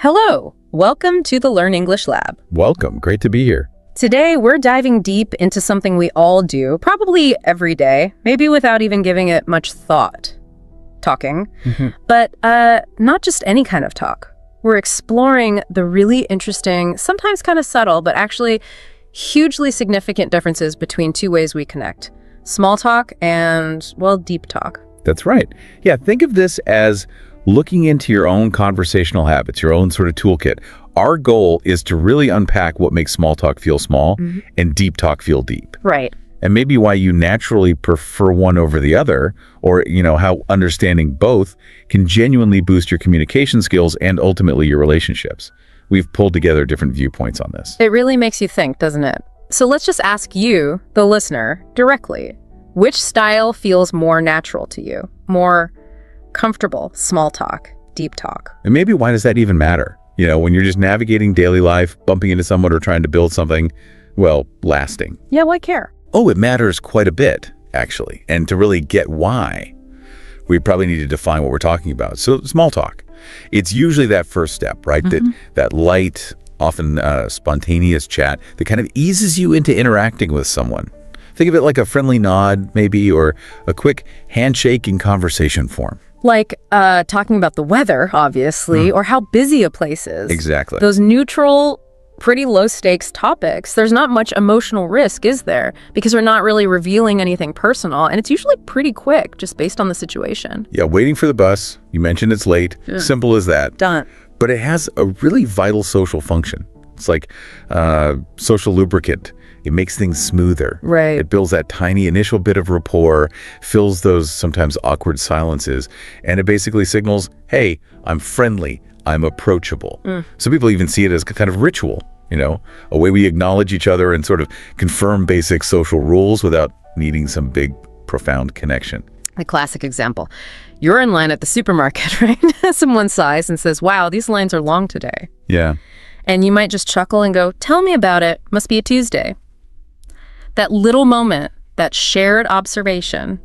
Hello, welcome to the Learn English Lab. Welcome, great to be here. Today, we're diving deep into something we all do, probably every day, maybe without even giving it much thought. Talking. But not just any kind of talk. We're exploring the really interesting, sometimes kind of subtle, but actually hugely significant differences between two ways we connect. Small talk and, well, deep talk. That's right. Yeah, think of this as looking into your own conversational habits, your own sort of toolkit. Our goal is to really unpack what makes small talk feel small and deep talk feel deep. Right. And maybe why you naturally prefer one over the other, or, how understanding both can genuinely boost your communication skills and ultimately your relationships. We've pulled together different viewpoints on this. It really makes you think, doesn't it? So let's just ask you, the listener, directly. Which style feels more natural to you? More comfortable, small talk, deep talk? And maybe why does that even matter? When you're just navigating daily life, bumping into someone or trying to build something, well, lasting. Yeah, why care? Oh, it matters quite a bit, actually. And to really get why, we probably need to define what we're talking about. So small talk, it's usually that first step, right? That light, often spontaneous chat that kind of eases you into interacting with someone. Think of it like a friendly nod, maybe, or a quick handshake in conversation form. Like talking about the weather, obviously, or how busy a place is. Exactly. Those neutral, pretty low-stakes topics, there's not much emotional risk, is there? Because we're not really revealing anything personal, and it's usually pretty quick, just based on the situation. Yeah, waiting for the bus. You mentioned it's late. Simple as that. Done. But it has a really vital social function. It's like social lubricant. It makes things smoother. Right. It builds that tiny initial bit of rapport, fills those sometimes awkward silences, and it basically signals, hey, I'm friendly, I'm approachable. Some people even see it as a kind of ritual, a way we acknowledge each other and sort of confirm basic social rules without needing some big, profound connection. A classic example. You're in line at the supermarket, right? Someone sighs and says, wow, these lines are long today. Yeah. And you might just chuckle and go, tell me about it. Must be a Tuesday. That little moment, that shared observation,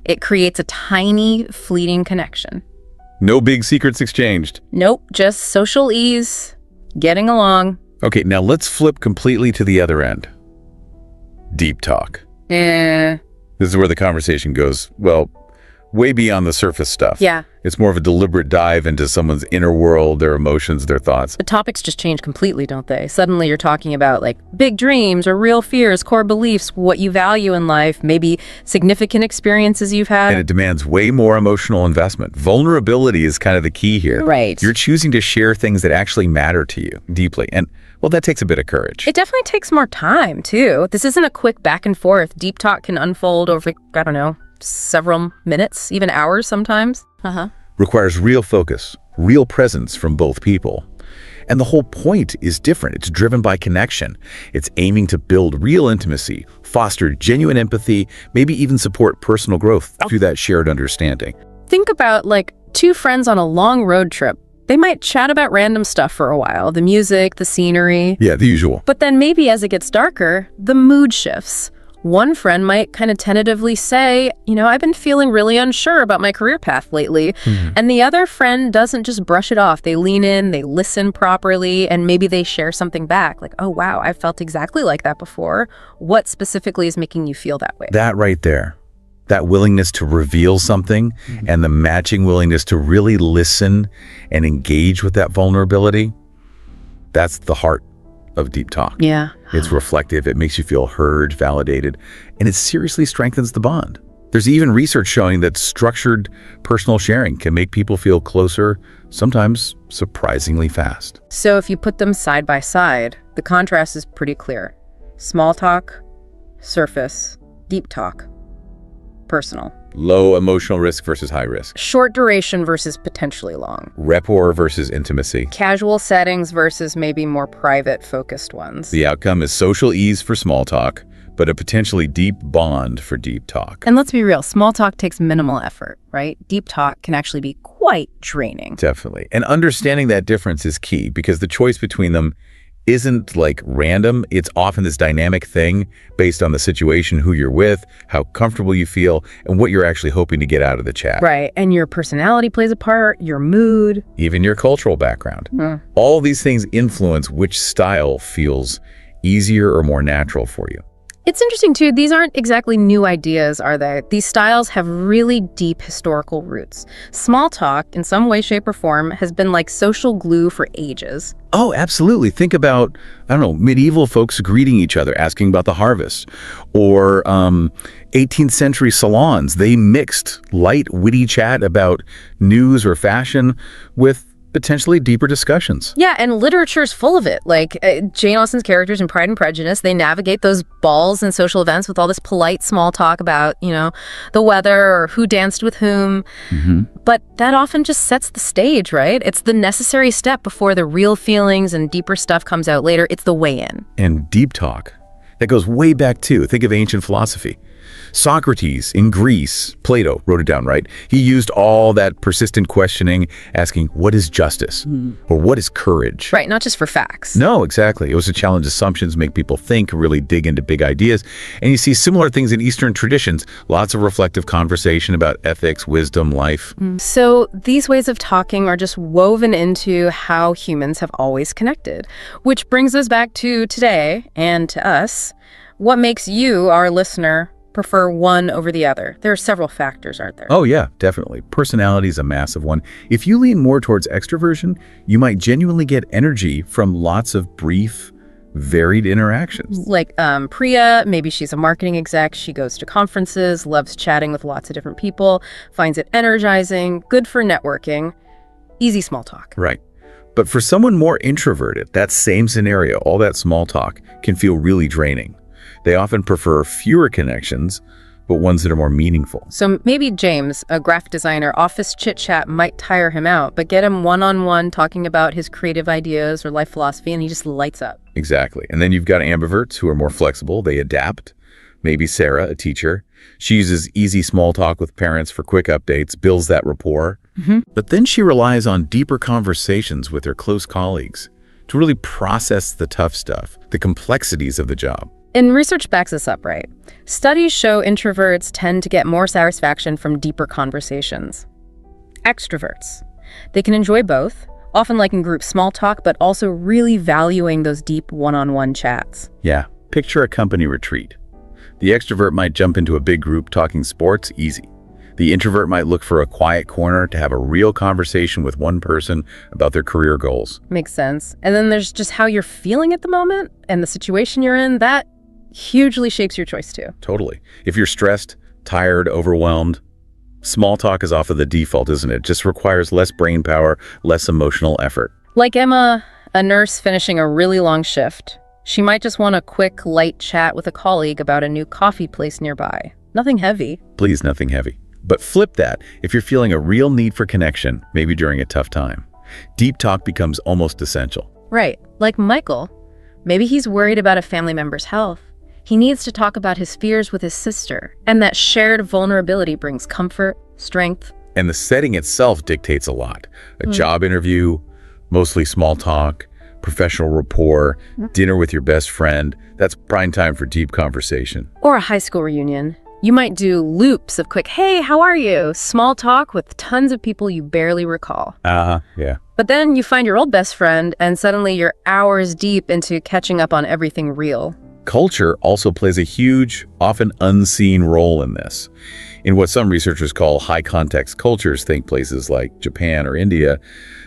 it creates a tiny, fleeting connection. No big secrets exchanged. Nope, just social ease, getting along. Okay, now let's flip completely to the other end. Deep talk. This is where the conversation goes, well, way beyond the surface stuff. Yeah. It's more of a deliberate dive into someone's inner world, their emotions, their thoughts. The topics just change completely, don't they? Suddenly you're talking about big dreams or real fears, core beliefs, what you value in life, maybe significant experiences you've had. And it demands way more emotional investment. Vulnerability is kind of the key here. Right. You're choosing to share things that actually matter to you deeply. And, well, that takes a bit of courage. It definitely takes more time, too. This isn't a quick back and forth. Deep talk can unfold over, several minutes, even hours sometimes. Requires real focus, real presence from both people. And the whole point is different. It's driven by connection. It's aiming to build real intimacy, foster genuine empathy, maybe even support personal growth through that shared understanding. Think about two friends on a long road trip. They might chat about random stuff for a while, the music, the scenery. Yeah, the usual. But then maybe as it gets darker, the mood shifts. One friend might kind of tentatively say, I've been feeling really unsure about my career path lately. And the other friend doesn't just brush it off. They lean in, they listen properly, and maybe they share something back. Like, oh, wow, I felt exactly like that before. What specifically is making you feel that way? That right there, that willingness to reveal something and the matching willingness to really listen and engage with that vulnerability, that's the heart of deep talk. Yeah. It's reflective, it makes you feel heard, validated, and it seriously strengthens the bond. There's even research showing that structured personal sharing can make people feel closer, sometimes surprisingly fast. So if you put them side by side, the contrast is pretty clear. Small talk, surface, deep talk, personal. Low emotional risk versus high risk. Short duration versus potentially long. Rapport versus intimacy. Casual settings versus maybe more private, focused ones. The outcome is social ease for small talk, but a potentially deep bond for deep talk. And let's be real, small talk takes minimal effort, right? Deep talk can actually be quite draining. Definitely. And understanding that difference is key because the choice between them isn't like random. It's often this dynamic thing based on the situation, who you're with, how comfortable you feel, and what you're actually hoping to get out of the chat. Right. And your personality plays a part, your mood. Even your cultural background. All these things influence which style feels easier or more natural for you. It's interesting, too. These aren't exactly new ideas, are they? These styles have really deep historical roots. Small talk, in some way, shape, or form, has been like social glue for ages. Oh, absolutely. Think about, I don't know, medieval folks greeting each other, asking about the harvest. Or 18th century salons. They mixed light, witty chat about news or fashion with potentially deeper discussions. Yeah, and literature's full of it. Like Jane Austen's characters in Pride and Prejudice, they navigate those balls and social events with all this polite small talk about, the weather or who danced with whom. But that often just sets the stage, right? It's the necessary step before the real feelings and deeper stuff comes out later. It's the way in. And deep talk. That goes way back too. Think of ancient philosophy. Socrates in Greece, Plato wrote it down, right? He used all that persistent questioning, asking, what is justice? Or what is courage? Right, not just for facts. No, exactly. It was to challenge assumptions, make people think, really dig into big ideas. And you see similar things in Eastern traditions. Lots of reflective conversation about ethics, wisdom, life. So these ways of talking are just woven into how humans have always connected. Which brings us back to today and to us. What makes you, our listener, prefer one over the other? There are several factors, aren't there? Oh yeah, definitely. Personality is a massive one. If you lean more towards extroversion, you might genuinely get energy from lots of brief, varied interactions. Like Priya, maybe she's a marketing exec, she goes to conferences, loves chatting with lots of different people, finds it energizing, good for networking, easy small talk. Right. But for someone more introverted, that same scenario, all that small talk, can feel really draining. They often prefer fewer connections, but ones that are more meaningful. So maybe James, a graphic designer, office chit-chat might tire him out, but get him one-on-one talking about his creative ideas or life philosophy, and he just lights up. Exactly. And then you've got ambiverts who are more flexible. They adapt. Maybe Sarah, a teacher. She uses easy small talk with parents for quick updates, builds that rapport. But then she relies on deeper conversations with her close colleagues to really process the tough stuff, the complexities of the job. And research backs this up, right? Studies show introverts tend to get more satisfaction from deeper conversations. Extroverts. They can enjoy both, often liking group small talk, but also really valuing those deep one-on-one chats. Yeah, picture a company retreat. The extrovert might jump into a big group talking sports, easy. The introvert might look for a quiet corner to have a real conversation with one person about their career goals. Makes sense. And then there's just how you're feeling at the moment and the situation you're in. That hugely shapes your choice too. Totally. If you're stressed, tired, overwhelmed, small talk is often the default, isn't it? Just requires less brain power, less emotional effort. Like Emma, a nurse finishing a really long shift. She might just want a quick, light chat with a colleague about a new coffee place nearby. Nothing heavy. Please, nothing heavy. But flip that if you're feeling a real need for connection, maybe during a tough time. Deep talk becomes almost essential. Right. Like Michael. Maybe he's worried about a family member's health. He needs to talk about his fears with his sister, and that shared vulnerability brings comfort, strength. And the setting itself dictates a lot. A job interview, mostly small talk, professional rapport, dinner with your best friend. That's prime time for deep conversation. Or a high school reunion. You might do loops of quick, hey, how are you? Small talk with tons of people you barely recall. Yeah. But then you find your old best friend, and suddenly you're hours deep into catching up on everything real. Culture also plays a huge, often unseen role in this. In what some researchers call high-context cultures, think places like Japan or India,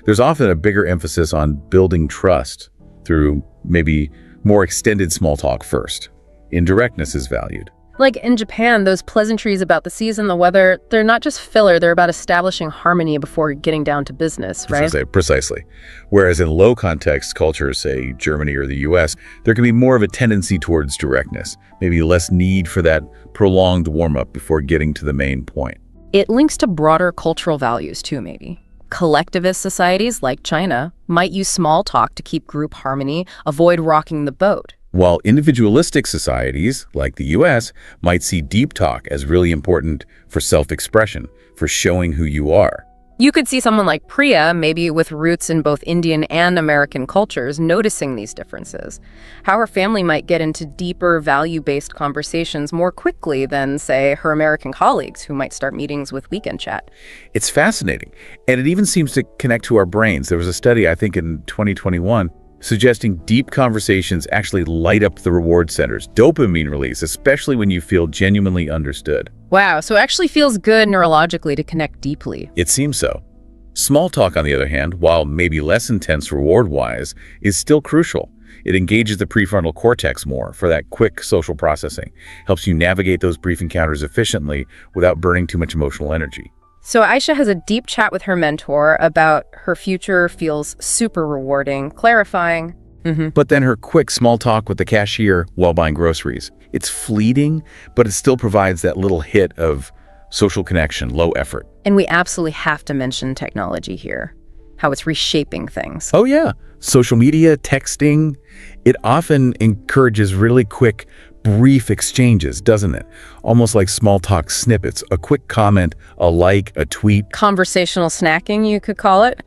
there's often a bigger emphasis on building trust through maybe more extended small talk first. Indirectness is valued. Like in Japan, those pleasantries about the season, the weather, they're not just filler, they're about establishing harmony before getting down to business, right? Precisely. Whereas in low-context cultures, say Germany or the US, there can be more of a tendency towards directness, maybe less need for that prolonged warm-up before getting to the main point. It links to broader cultural values too, maybe. Collectivist societies like China might use small talk to keep group harmony, avoid rocking the boat. While individualistic societies, like the US, might see deep talk as really important for self-expression, for showing who you are. You could see someone like Priya, maybe with roots in both Indian and American cultures, noticing these differences. How her family might get into deeper, value-based conversations more quickly than, say, her American colleagues who might start meetings with weekend chat. It's fascinating, and it even seems to connect to our brains. There was a study, I think, in 2021, suggesting deep conversations actually light up the reward centers, dopamine release, especially when you feel genuinely understood. Wow, so it actually feels good neurologically to connect deeply. It seems so. Small talk, on the other hand, while maybe less intense reward-wise, is still crucial. It engages the prefrontal cortex more for that quick social processing, helps you navigate those brief encounters efficiently without burning too much emotional energy. So Aisha has a deep chat with her mentor about her future feels super rewarding, clarifying. But then her quick small talk with the cashier while buying groceries. It's fleeting, but it still provides that little hit of social connection, low effort. And we absolutely have to mention technology here, how it's reshaping things. Oh yeah, social media, texting, it often encourages really quick, brief exchanges, doesn't it? Almost like small talk snippets, a quick comment, a like, a tweet. Conversational snacking, you could call it.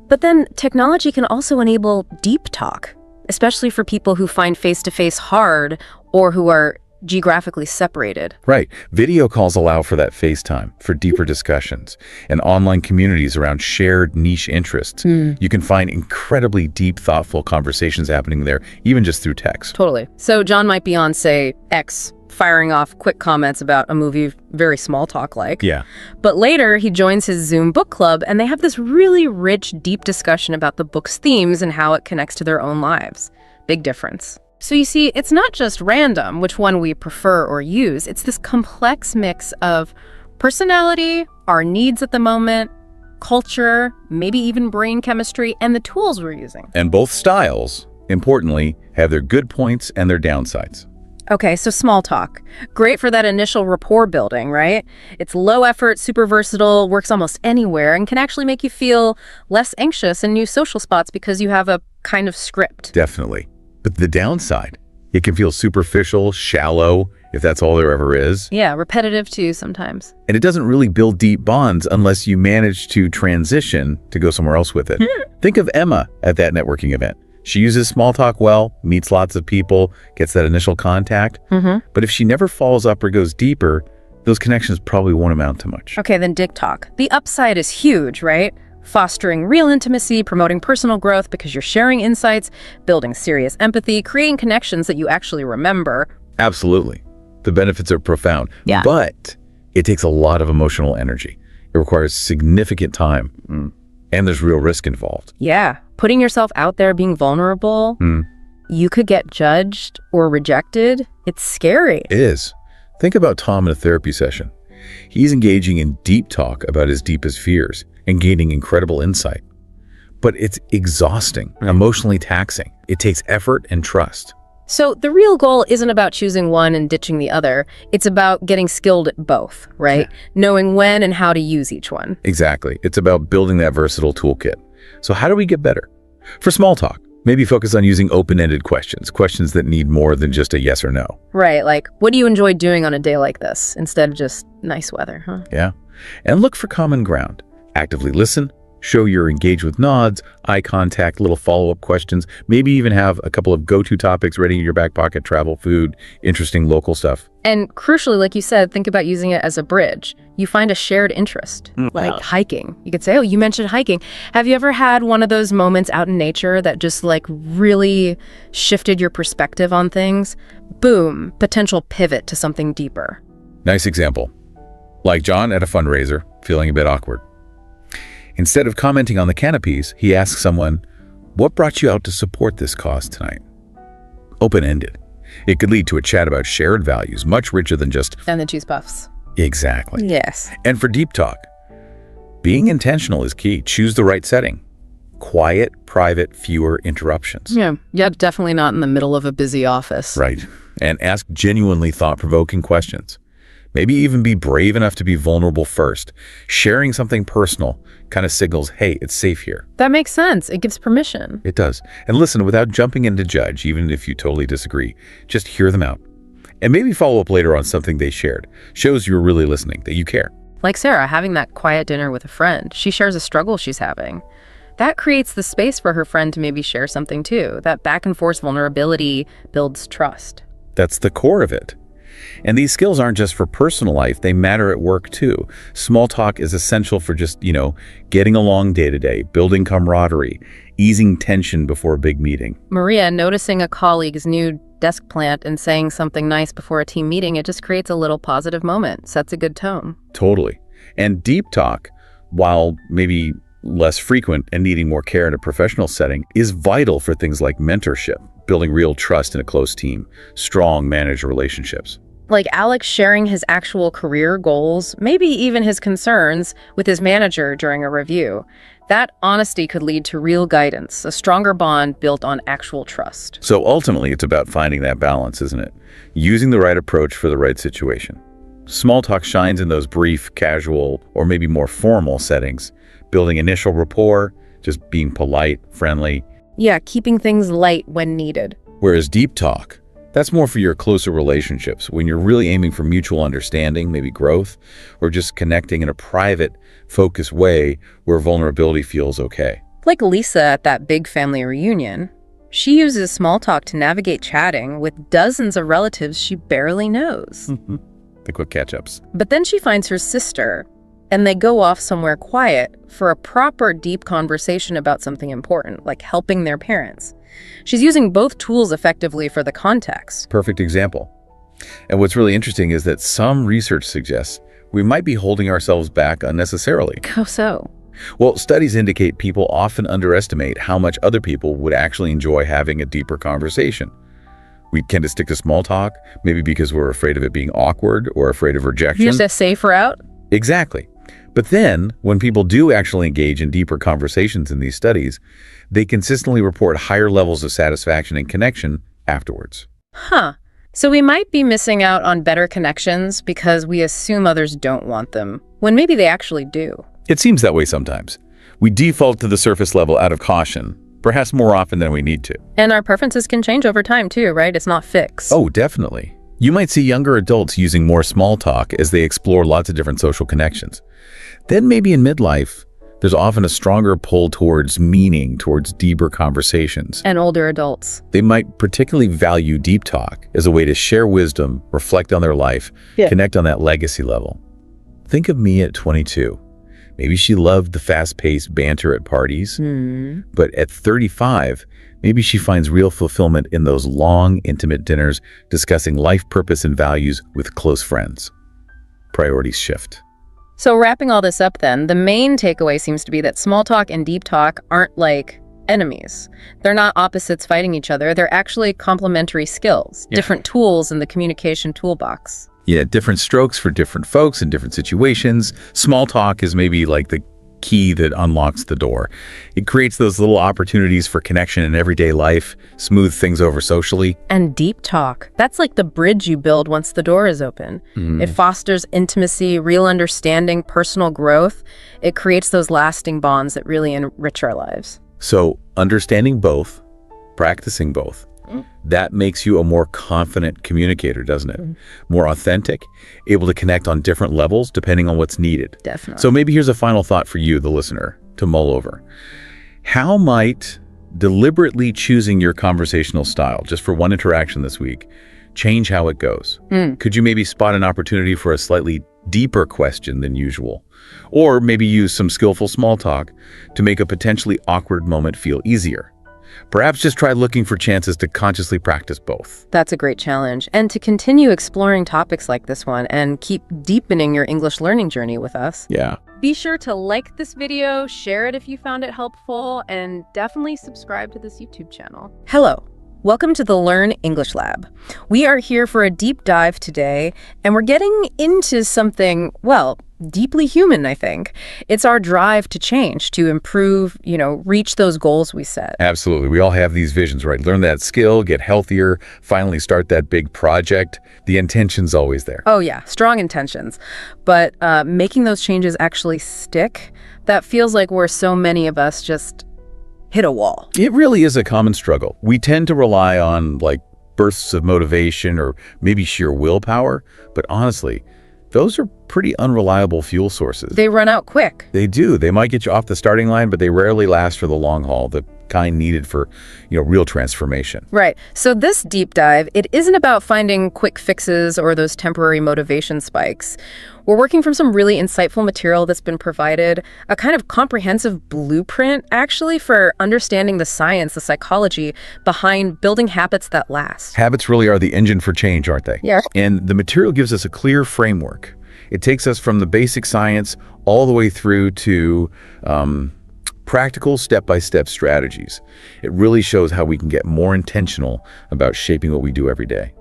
But then technology can also enable deep talk, especially for people who find face-to-face hard or who are geographically separated. Right. Video calls allow for that FaceTime, for deeper discussions, and online communities around shared niche interests. You can find incredibly deep, thoughtful conversations happening there, even just through text. Totally. So John might be on, say, X, firing off quick comments about a movie, very small talk like. Yeah. But later, he joins his Zoom book club, and they have this really rich, deep discussion about the book's themes and how it connects to their own lives. Big difference. So you see, it's not just random which one we prefer or use. It's this complex mix of personality, our needs at the moment, culture, maybe even brain chemistry, and the tools we're using. And both styles, importantly, have their good points and their downsides. Okay, so small talk. Great for that initial rapport building, right? It's low effort, super versatile, works almost anywhere, and can actually make you feel less anxious in new social spots because you have a kind of script. Definitely. But the downside, it can feel superficial, shallow, if that's all there ever is. Yeah, repetitive too sometimes. And it doesn't really build deep bonds unless you manage to transition to go somewhere else with it. Think of Emma at that networking event. She uses small talk well, meets lots of people, gets that initial contact. But if she never follows up or goes deeper, those connections probably won't amount to much. Okay, then dick talk. The upside is huge, right? Fostering real intimacy, promoting personal growth because you're sharing insights, building serious empathy, creating connections that you actually remember. Absolutely. The benefits are profound. Yeah. But it takes a lot of emotional energy. It requires significant time. And there's real risk involved. Yeah. Putting yourself out there, being vulnerable, you could get judged or rejected. It's scary. It is. Think about Tom in a therapy session. He's engaging in deep talk about his deepest fears and gaining incredible insight. But it's exhausting, emotionally taxing. It takes effort and trust. So the real goal isn't about choosing one and ditching the other. It's about getting skilled at both, right? Knowing when and how to use each one. Exactly. It's about building that versatile toolkit. So how do we get better? For small talk, maybe focus on using open-ended questions, questions that need more than just a yes or no. Right, like, what do you enjoy doing on a day like this, instead of just nice weather, huh? Yeah. And look for common ground. Actively listen, show you're engaged with nods, eye contact, little follow-up questions, maybe even have a couple of go-to topics ready in your back pocket, travel, food, interesting local stuff. And crucially, like you said, think about using it as a bridge. You find a shared interest, like hiking. You could say, oh, you mentioned hiking. Have you ever had one of those moments out in nature that just like really shifted your perspective on things? Boom, potential pivot to something deeper. Nice example. Like John at a fundraiser, feeling a bit awkward. Instead of commenting on the canopies, he asks someone, what brought you out to support this cause tonight? Open-ended. It could lead to a chat about shared values, much richer than just... And the cheese puffs. Exactly. Yes. And for deep talk, being intentional is key. Choose the right setting. Quiet, private, fewer interruptions. Yeah, definitely not in the middle of a busy office. Right. And ask genuinely thought-provoking questions. Maybe even be brave enough to be vulnerable first. Sharing something personal kind of signals, hey, it's safe here. That makes sense. It gives permission. It does. And listen, without jumping in to judge, even if you totally disagree, just hear them out. And maybe follow up later on something they shared. Shows you're really listening, that you care. Like Sarah, having that quiet dinner with a friend. She shares a struggle she's having. That creates the space for her friend to maybe share something too. That back and forth vulnerability builds trust. That's the core of it. And these skills aren't just for personal life, they matter at work too. Small talk is essential for just, getting along day to day, building camaraderie, easing tension before a big meeting. Maria, noticing a colleague's new desk plant and saying something nice before a team meeting, it just creates a little positive moment, sets a good tone. Totally. And deep talk, while maybe less frequent and needing more care in a professional setting, is vital for things like mentorship, building real trust in a close team, strong manager relationships. Like Alex sharing his actual career goals, maybe even his concerns, with his manager during a review. That honesty could lead to real guidance, a stronger bond built on actual trust. So ultimately, it's about finding that balance, isn't it? Using the right approach for the right situation. Small talk shines in those brief, casual, or maybe more formal settings, building initial rapport, just being polite, friendly. Yeah, keeping things light when needed. Whereas deep talk, that's more for your closer relationships, when you're really aiming for mutual understanding, maybe growth, or just connecting in a private, focused way where vulnerability feels okay. Like Lisa at that big family reunion. She uses small talk to navigate chatting with dozens of relatives she barely knows. The quick catch-ups. But then she finds her sister, and they go off somewhere quiet for a proper deep conversation about something important, like helping their parents. She's using both tools effectively for the context. Perfect example. And what's really interesting is that some research suggests we might be holding ourselves back unnecessarily. How so? Well, studies indicate people often underestimate how much other people would actually enjoy having a deeper conversation. We tend to stick to small talk, maybe because we're afraid of it being awkward or afraid of rejection. Just a safe route? Exactly. But then, when people do actually engage in deeper conversations in these studies, they consistently report higher levels of satisfaction and connection afterwards. Huh. So we might be missing out on better connections because we assume others don't want them, when maybe they actually do. It seems that way sometimes. We default to the surface level out of caution, perhaps more often than we need to. And our preferences can change over time too, right? It's not fixed. Oh, definitely. You might see younger adults using more small talk as they explore lots of different social connections. Then maybe in midlife, there's often a stronger pull towards meaning, towards deeper conversations. And older adults. They might particularly value deep talk as a way to share wisdom, reflect on their life, connect on that legacy level. Think of me at 22. Maybe she loved the fast-paced banter at parties, but at 35, maybe she finds real fulfillment in those long, intimate dinners discussing life purpose and values with close friends. Priorities shift. So wrapping all this up then, the main takeaway seems to be that small talk and deep talk aren't like enemies. They're not opposites fighting each other. They're actually complementary skills, different tools in the communication toolbox. Yeah, different strokes for different folks in different situations. Small talk is maybe like the key that unlocks the door. It creates those little opportunities for connection in everyday life, smooth things over socially. And deep talk, that's like the bridge you build once the door is open. It fosters intimacy, real understanding, personal growth. It creates those lasting bonds that really enrich our lives. So understanding both, practicing both, that makes you a more confident communicator, doesn't it? More authentic, able to connect on different levels depending on what's needed. Definitely. So maybe here's a final thought for you, the listener, to mull over. How might deliberately choosing your conversational style, just for one interaction this week, change how it goes? Could you maybe spot an opportunity for a slightly deeper question than usual? Or maybe use some skillful small talk to make a potentially awkward moment feel easier? Perhaps just try looking for chances to consciously practice both. That's a great challenge. And to continue exploring topics like this one and keep deepening your English learning journey with us. Yeah. Be sure to like this video, share it if you found it helpful, and definitely subscribe to this YouTube channel. Hello. Welcome to the Learn English Lab. We are here for a deep dive today, and we're getting into something, well, deeply human, I think. It's our drive to change, to improve, reach those goals we set. Absolutely. We all have these visions, right? Learn that skill, get healthier, finally start that big project. The intention's always there. Oh yeah, strong intentions. But making those changes actually stick, that feels like where so many of us just hit a wall. It really is a common struggle. We tend to rely on bursts of motivation or maybe sheer willpower, but honestly, those are pretty unreliable fuel sources. They run out quick. They do. They might get you off the starting line, but they rarely last for the long haul, the kind needed for, real transformation. Right. So this deep dive, it isn't about finding quick fixes or those temporary motivation spikes. We're working from some really insightful material that's been provided, a kind of comprehensive blueprint, actually, for understanding the science, the psychology behind building habits that last. Habits really are the engine for change, aren't they? Yeah. And the material gives us a clear framework. It takes us from the basic science all the way through to practical step-by-step strategies. It really shows how we can get more intentional about shaping what we do every day.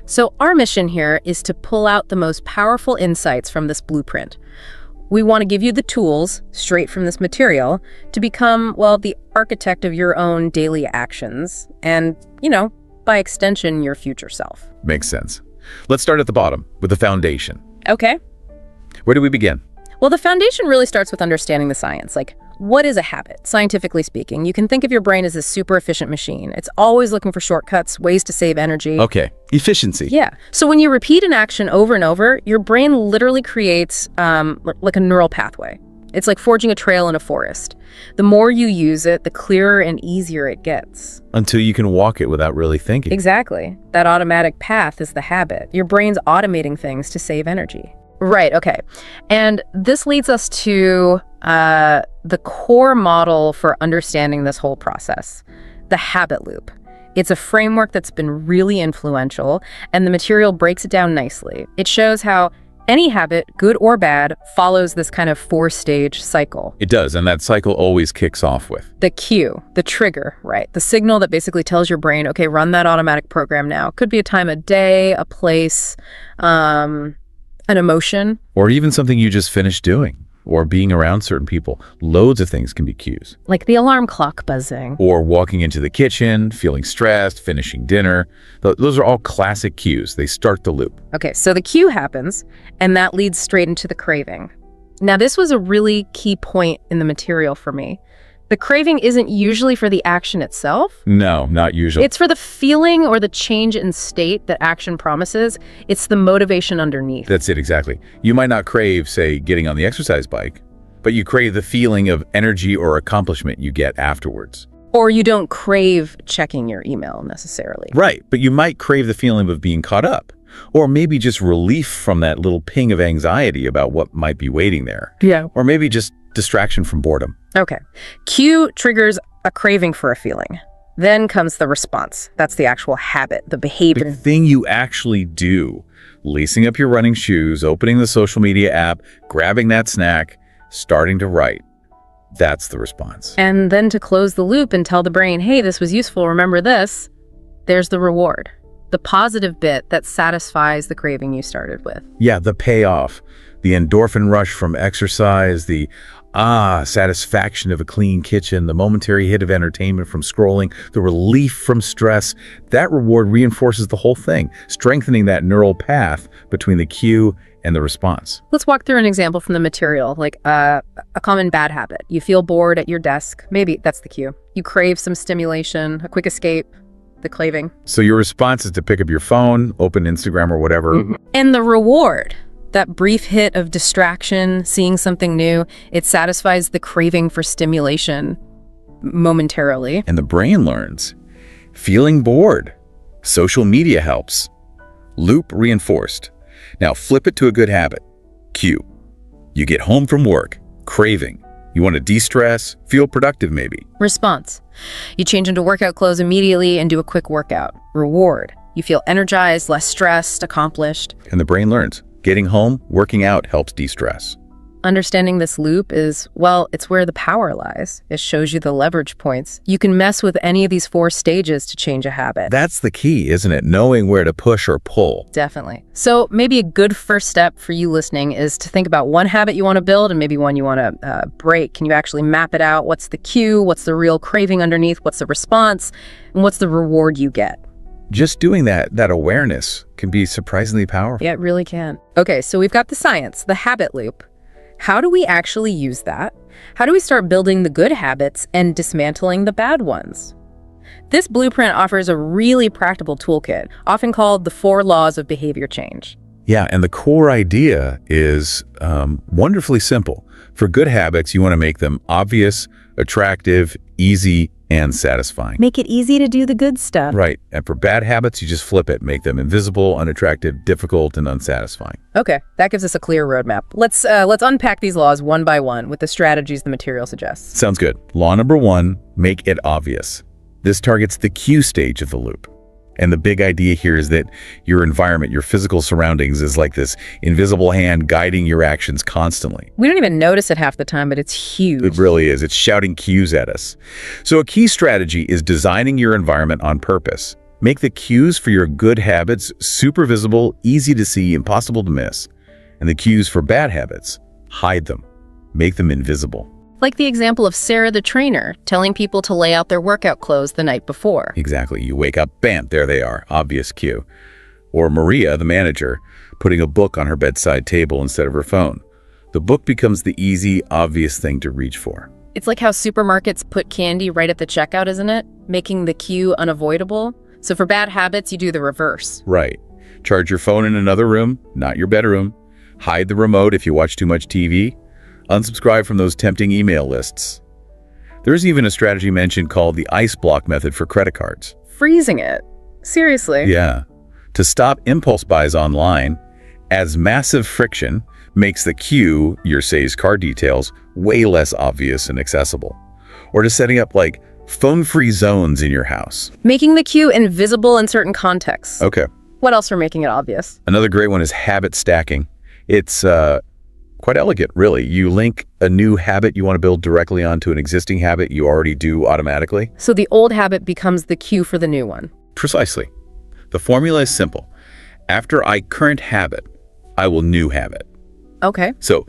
So our mission here is to pull out the most powerful insights from this blueprint. We want to give you the tools, straight from this material, to become, well, the architect of your own daily actions and, by extension, your future self. Makes sense. Let's start at the bottom with the foundation. Okay. Where do we begin? Well, the foundation really starts with understanding the science. Like, what is a habit, scientifically speaking? You can think of your brain as a super efficient machine. It's always looking for shortcuts, ways to save energy. Okay, efficiency. Yeah. So when you repeat an action over and over, your brain literally creates like a neural pathway. It's like forging a trail in a forest. The more you use it, the clearer and easier it gets. Until you can walk it without really thinking. Exactly. That automatic path is the habit. Your brain's automating things to save energy. Right, okay. And this leads us to the core model for understanding this whole process, the habit loop. It's a framework that's been really influential, and the material breaks it down nicely. It shows how any habit, good or bad, follows this kind of four-stage cycle. It does, and that cycle always kicks off with the cue, the trigger, right? The signal that basically tells your brain, okay, run that automatic program now. Could be a time of day, a place, an emotion. Or even something you just finished doing, or being around certain people. Loads of things can be cues. Like the alarm clock buzzing. Or walking into the kitchen, feeling stressed, finishing dinner. Those are all classic cues. They start the loop. Okay, so the cue happens, and that leads straight into the craving. Now, this was a really key point in the material for me. The craving isn't usually for the action itself. No, not usually. It's for the feeling or the change in state that action promises. It's the motivation underneath. That's it, exactly. You might not crave, say, getting on the exercise bike, but you crave the feeling of energy or accomplishment you get afterwards. Or you don't crave checking your email necessarily. Right, but you might crave the feeling of being caught up. Or maybe just relief from that little ping of anxiety about what might be waiting there. Yeah. Or maybe just distraction from boredom. Okay. Cue triggers a craving for a feeling. Then comes the response. That's the actual habit, the behavior. The thing you actually do. Lacing up your running shoes, opening the social media app, grabbing that snack, starting to write. That's the response. And then to close the loop and tell the brain, hey, this was useful, remember this, there's the reward. The positive bit that satisfies the craving you started with. Yeah, the payoff. The endorphin rush from exercise, the satisfaction of a clean kitchen, the momentary hit of entertainment from scrolling, the relief from stress. That reward reinforces the whole thing, strengthening that neural path between the cue and the response. Let's walk through an example from the material, like a common bad habit. You feel bored at your desk. Maybe that's the cue. You crave some stimulation, a quick escape, the craving. So your response is to pick up your phone, open Instagram or whatever. Mm-hmm. And the reward, that brief hit of distraction, seeing something new, it satisfies the craving for stimulation momentarily. And the brain learns. Feeling bored. Social media helps. Loop reinforced. Now flip it to a good habit. Cue. You get home from work. Craving. You want to de-stress, feel productive maybe. Response. You change into workout clothes immediately and do a quick workout. Reward. You feel energized, less stressed, accomplished. And the brain learns. Getting home, working out helps de-stress. Understanding this loop is, well, it's where the power lies. It shows you the leverage points. You can mess with any of these four stages to change a habit. That's the key, isn't it? Knowing where to push or pull. Definitely. So maybe a good first step for you listening is to think about one habit you want to build and maybe one you want to break. Can you actually map it out? What's the cue? What's the real craving underneath? What's the response? And what's the reward you get? Just doing that awareness can be surprisingly powerful. Yeah, it really can. Okay, so we've got the science, the habit loop. How do we actually use that? How do we start building the good habits and dismantling the bad ones? This blueprint offers a really practical toolkit, often called the 4 laws of behavior change. Yeah, and the core idea is wonderfully simple. For good habits, you want to make them obvious, attractive, easy, and satisfying. Make it easy to do the good stuff. Right. And for bad habits, you just flip it. Make them invisible, unattractive, difficult, and unsatisfying. Okay, that gives us a clear roadmap. Let's unpack these laws one by one with the strategies the material suggests. Sounds good. Law number 1, make it obvious. This targets the cue stage of the loop. And the big idea here is that your environment, your physical surroundings, is like this invisible hand guiding your actions constantly. We don't even notice it half the time, but it's huge. It really is. It's shouting cues at us. So a key strategy is designing your environment on purpose. Make the cues for your good habits super visible, easy to see, impossible to miss. And the cues for bad habits, hide them. Make them invisible. Like the example of Sarah the trainer telling people to lay out their workout clothes the night before. Exactly. You wake up, bam, there they are. Obvious cue. Or Maria, the manager, putting a book on her bedside table instead of her phone. The book becomes the easy, obvious thing to reach for. It's like how supermarkets put candy right at the checkout, isn't it? Making the queue unavoidable. So for bad habits, you do the reverse. Right. Charge your phone in another room, not your bedroom. Hide the remote if you watch too much TV. Unsubscribe from those tempting email lists. There's even a strategy mentioned called the ice block method for credit cards. Freezing it? Seriously? Yeah. To stop impulse buys online, as massive friction makes the queue, your say's card details, way less obvious and accessible. Or to setting up like phone-free zones in your house. Making the queue invisible in certain contexts. Okay. What else for making it obvious? Another great one is habit stacking. It's quite elegant, really. You link a new habit you want to build directly onto an existing habit you already do automatically. So the old habit becomes the cue for the new one. Precisely. The formula is simple. After I current habit, I will new habit. Okay. So,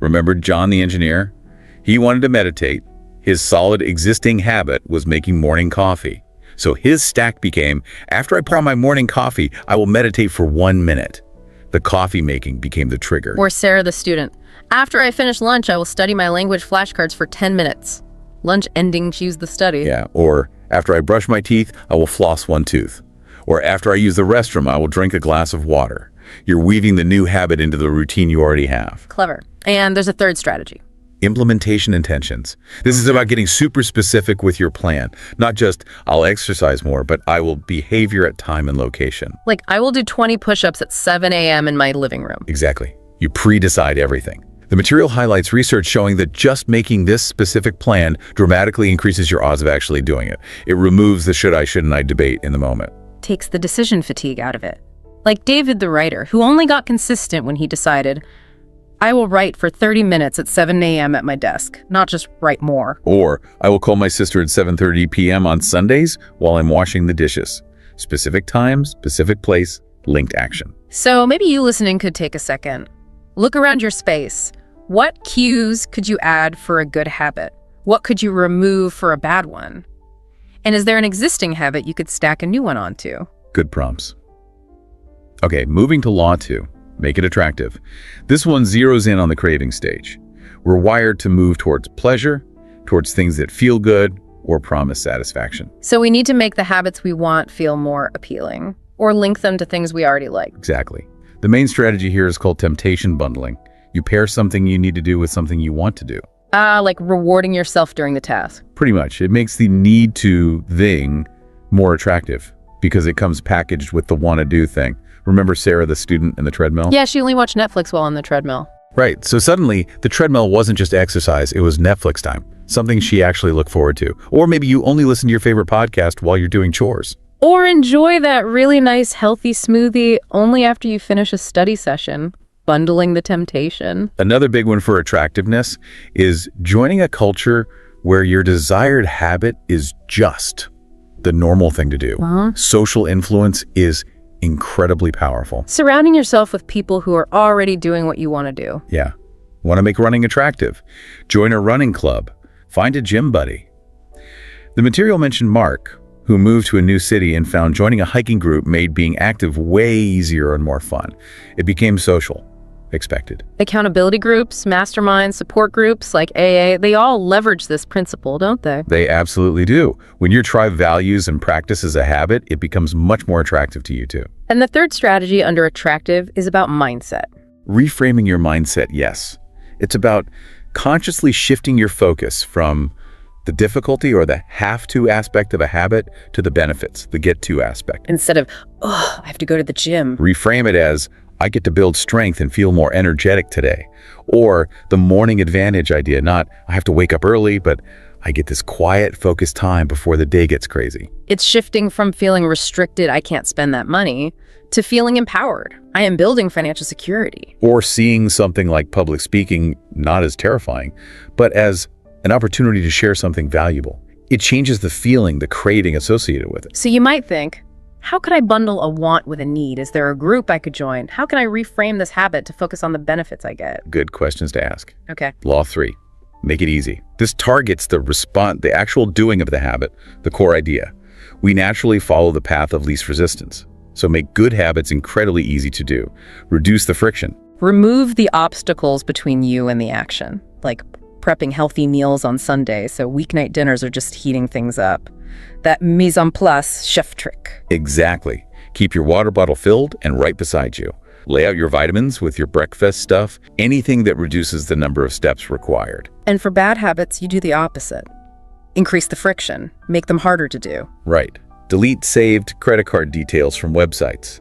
remember John the engineer? He wanted to meditate. His solid existing habit was making morning coffee. So his stack became, after I pour my morning coffee, I will meditate for 1 minute. The coffee making became the trigger. Or Sarah the student. After I finish lunch, I will study my language flashcards for 10 minutes. Lunch ending, choose the study. Yeah, or after I brush my teeth, I will floss 1 tooth. Or after I use the restroom, I will drink a glass of water. You're weaving the new habit into the routine you already have. Clever. And there's a third strategy. Implementation intentions. This is about getting super specific with your plan. Not just, I'll exercise more, but I will behavior at time and location. Like, I will do 20 push-ups at 7 a.m. in my living room. Exactly. You pre-decide everything. The material highlights research showing that just making this specific plan dramatically increases your odds of actually doing it. It removes the should I, shouldn't I debate in the moment. Takes the decision fatigue out of it. Like David the writer, who only got consistent when he decided, I will write for 30 minutes at 7 a.m. at my desk, not just write more. Or, I will call my sister at 7:30 p.m. on Sundays while I'm washing the dishes. Specific time, specific place, linked action. So maybe you listening could take a second. Look around your space. What cues could you add for a good habit? What could you remove for a bad one? And is there an existing habit you could stack a new one onto? Good prompts. Okay, moving to Law 2. Make it attractive. This one zeroes in on the craving stage. We're wired to move towards pleasure, towards things that feel good or promise satisfaction. So we need to make the habits we want feel more appealing, or link them to things we already like. Exactly. The main strategy here is called temptation bundling. You pair something you need to do with something you want to do. Like rewarding yourself during the task. Pretty much. It makes the need to thing more attractive because it comes packaged with the want to do thing. Remember Sarah, the student, and the treadmill? Yeah, she only watched Netflix while on the treadmill. Right. So suddenly, the treadmill wasn't just exercise, it was Netflix time. Something she actually looked forward to. Or maybe you only listen to your favorite podcast while you're doing chores. Or enjoy that really nice, healthy smoothie only after you finish a study session. Bundling the temptation. Another big one for attractiveness is joining a culture where your desired habit is just the normal thing to do. Social influence is incredibly powerful. Surrounding yourself with people who are already doing what you want to do. Yeah. Want to make running attractive? Join a running club. Find a gym buddy. The material mentioned Mark, who moved to a new city and found joining a hiking group made being active way easier and more fun. It became social. Expected. Accountability groups, masterminds, support groups like AA, they all leverage this principle, don't they? They absolutely do. When your tribe values and practices a habit, it becomes much more attractive to you too. And the third strategy under attractive is about mindset. Reframing your mindset, yes. It's about consciously shifting your focus from the difficulty or the have-to aspect of a habit to the benefits, the get-to aspect. Instead of, oh, I have to go to the gym. Reframe it as, I get to build strength and feel more energetic today. Or the morning advantage idea, not, I have to wake up early, but I get this quiet, focused time before the day gets crazy. It's shifting from feeling restricted, I can't spend that money, to feeling empowered. I am building financial security. Or seeing something like public speaking not as terrifying, but as an opportunity to share something valuable. It changes the feeling, the craving associated with it. So you might think, how could I bundle a want with a need? Is there a group I could join? How can I reframe this habit to focus on the benefits I get? Good questions to ask. Okay. Law 3. Make it easy. This targets the actual doing of the habit, the core idea. We naturally follow the path of least resistance. So make good habits incredibly easy to do. Reduce the friction. Remove the obstacles between you and the action, like prepping healthy meals on Sunday so weeknight dinners are just heating things up. That mise en place chef trick. Exactly. Keep your water bottle filled and right beside you. Lay out your vitamins with your breakfast stuff, anything that reduces the number of steps required. And for bad habits, you do the opposite. Increase the friction, make them harder to do. Right. Delete saved credit card details from websites.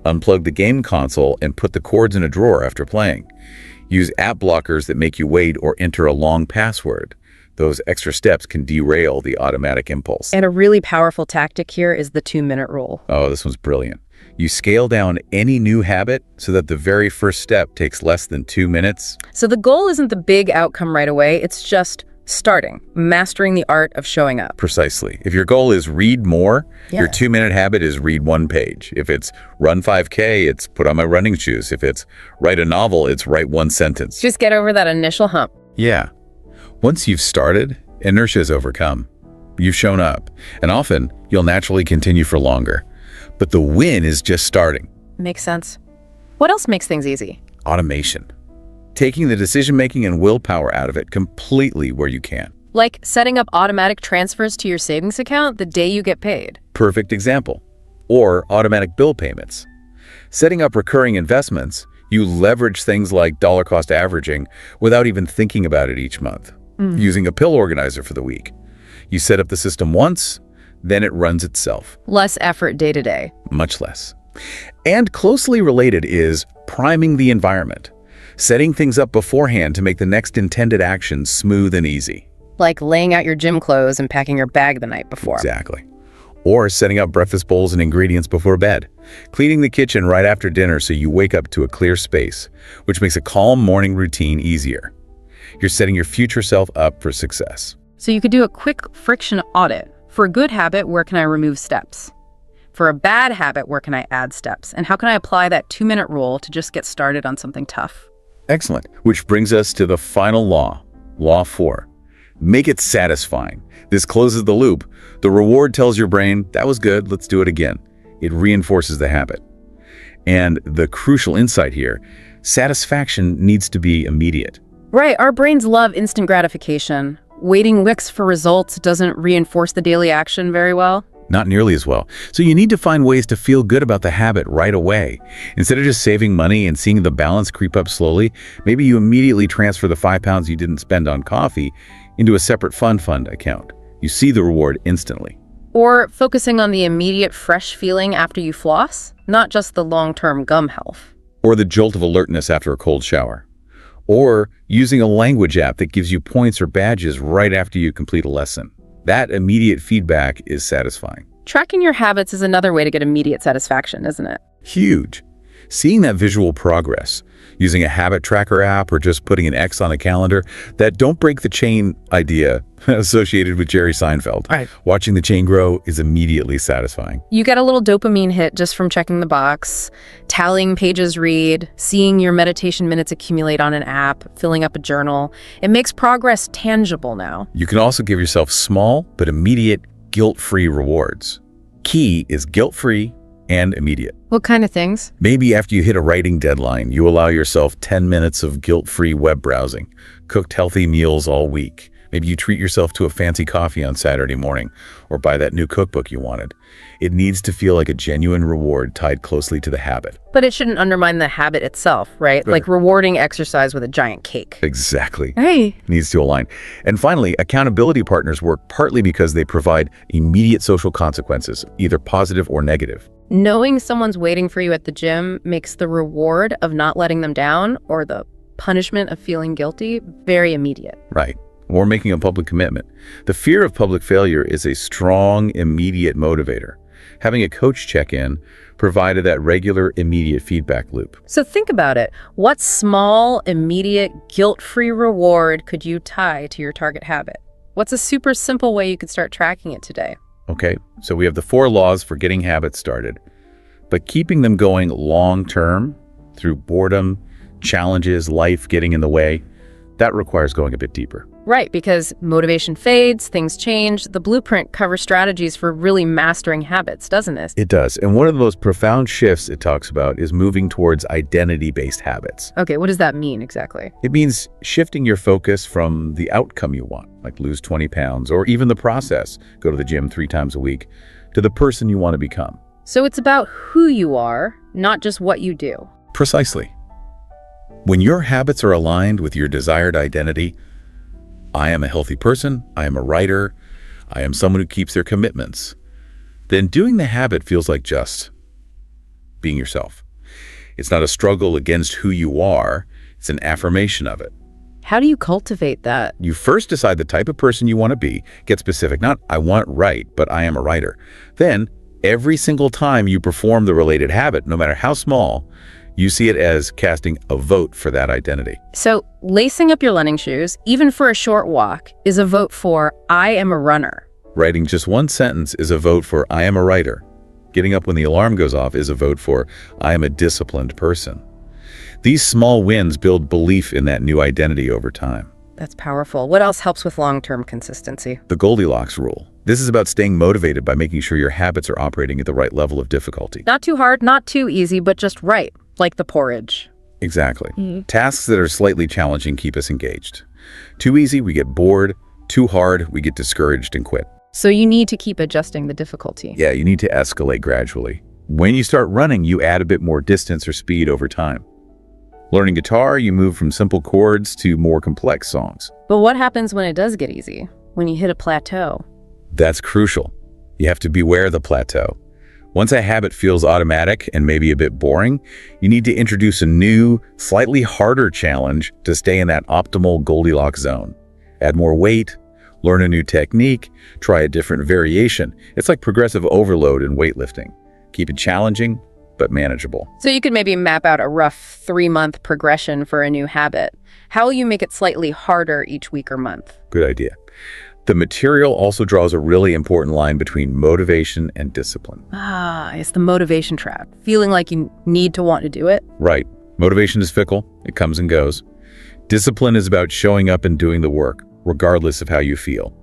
Unplug the game console and put the cords in a drawer after playing. Use app blockers that make you wait or enter a long password. Those extra steps can derail the automatic impulse. And a really powerful tactic here is the 2-minute rule. Oh, this one's brilliant. You scale down any new habit so that the very first step takes less than 2 minutes. So the goal isn't the big outcome right away, it's just starting, mastering the art of showing up. Precisely. If your goal is read more, your 2-minute habit is read 1 page. If it's run 5K, it's put on my running shoes. If it's write a novel, it's write 1 sentence. Just get over that initial hump. Yeah. Once you've started, inertia is overcome. You've shown up, and often you'll naturally continue for longer. But the win is just starting. Makes sense. What else makes things easy? Automation. Taking the decision-making and willpower out of it completely where you can. Like setting up automatic transfers to your savings account the day you get paid. Perfect example. Or automatic bill payments. Setting up recurring investments, you leverage things like dollar cost averaging without even thinking about it each month. Using a pill organizer for the week. You set up the system once, then it runs itself. Less effort day to day. Much less. And closely related is priming the environment. Setting things up beforehand to make the next intended action smooth and easy. Like laying out your gym clothes and packing your bag the night before. Exactly. Or setting up breakfast bowls and ingredients before bed. Cleaning the kitchen right after dinner so you wake up to a clear space, which makes a calm morning routine easier. You're setting your future self up for success. So you could do a quick friction audit. For a good habit, where can I remove steps? For a bad habit, where can I add steps? And how can I apply that 2-minute rule to just get started on something tough? Excellent. Which brings us to the final law, Law 4. Make it satisfying. This closes the loop. The reward tells your brain, that was good, let's do it again. It reinforces the habit. And the crucial insight here, satisfaction needs to be immediate. Right, our brains love instant gratification. Waiting weeks for results doesn't reinforce the daily action very well. Not nearly as well. So you need to find ways to feel good about the habit right away. Instead of just saving money and seeing the balance creep up slowly, maybe you immediately transfer the 5 pounds you didn't spend on coffee into a separate fund account. You see the reward instantly. Or focusing on the immediate fresh feeling after you floss, not just the long-term gum health. Or the jolt of alertness after a cold shower. Or using a language app that gives you points or badges right after you complete a lesson. That immediate feedback is satisfying. Tracking your habits is another way to get immediate satisfaction, isn't it? Huge. Seeing that visual progress, using a habit tracker app or just putting an X on a calendar, that don't break the chain idea associated with Jerry Seinfeld. Right. Watching the chain grow is immediately satisfying. You get a little dopamine hit just from checking the box, tallying pages read, seeing your meditation minutes accumulate on an app, filling up a journal. It makes progress tangible now. You can also give yourself small but immediate guilt-free rewards. Key is guilt-free and immediate. What kind of things? Maybe after you hit a writing deadline, you allow yourself 10 minutes of guilt-free web browsing, cooked healthy meals all week, Maybe you treat yourself to a fancy coffee on Saturday morning or buy that new cookbook you wanted. It needs to feel like a genuine reward tied closely to the habit. But it shouldn't undermine the habit itself, right? Like rewarding exercise with a giant cake. Exactly. Hey. Needs to align. And finally, accountability partners work partly because they provide immediate social consequences, either positive or negative. Knowing someone's waiting for you at the gym makes the reward of not letting them down or the punishment of feeling guilty very immediate. Right. Or making a public commitment. The fear of public failure is a strong, immediate motivator. Having a coach check in provided that regular, immediate feedback loop. So think about it. What small, immediate, guilt-free reward could you tie to your target habit? What's a super simple way you could start tracking it today? Okay, so we have the 4 laws for getting habits started, but keeping them going long-term through boredom, challenges, life getting in the way, that requires going a bit deeper. Right, because motivation fades, things change. The blueprint covers strategies for really mastering habits, doesn't it? It does. And one of the most profound shifts it talks about is moving towards identity-based habits. Okay, what does that mean exactly? It means shifting your focus from the outcome you want, like lose 20 pounds, or even the process, go to the gym 3 times a week, to the person you want to become. So it's about who you are, not just what you do. Precisely. When your habits are aligned with your desired identity, I am a healthy person, I am a writer, I am someone who keeps their commitments, then doing the habit feels like just being yourself. It's not a struggle against who you are, it's an affirmation of it. How do you cultivate that? You first decide the type of person you want to be, get specific, not I want write, but I am a writer. Then, every single time you perform the related habit, no matter how small, you see it as casting a vote for that identity. So lacing up your running shoes, even for a short walk, is a vote for I am a runner. Writing just one sentence is a vote for I am a writer. Getting up when the alarm goes off is a vote for I am a disciplined person. These small wins build belief in that new identity over time. That's powerful. What else helps with long-term consistency? The Goldilocks rule. This is about staying motivated by making sure your habits are operating at the right level of difficulty. Not too hard, not too easy, but just right. Like the porridge. Exactly. Tasks that are slightly challenging keep us engaged. Too easy, we get bored. Too hard, we get discouraged and quit. So you need to keep adjusting the difficulty. Yeah, you need to escalate gradually. When you start running, you add a bit more distance or speed over time. Learning guitar, you move from simple chords to more complex songs. But what happens when it does get easy? When you hit a plateau? That's crucial. You have to beware of the plateau. Once a habit feels automatic and maybe a bit boring, you need to introduce a new, slightly harder challenge to stay in that optimal Goldilocks zone. Add more weight, learn a new technique, try a different variation. It's like progressive overload in weightlifting. Keep it challenging, but manageable. So you could maybe map out a rough 3-month progression for a new habit. How will you make it slightly harder each week or month? Good idea. The material also draws a really important line between motivation and discipline. It's the motivation trap. Feeling like you need to want to do it. Right. Motivation is fickle. It comes and goes. Discipline is about showing up and doing the work, regardless of how you feel.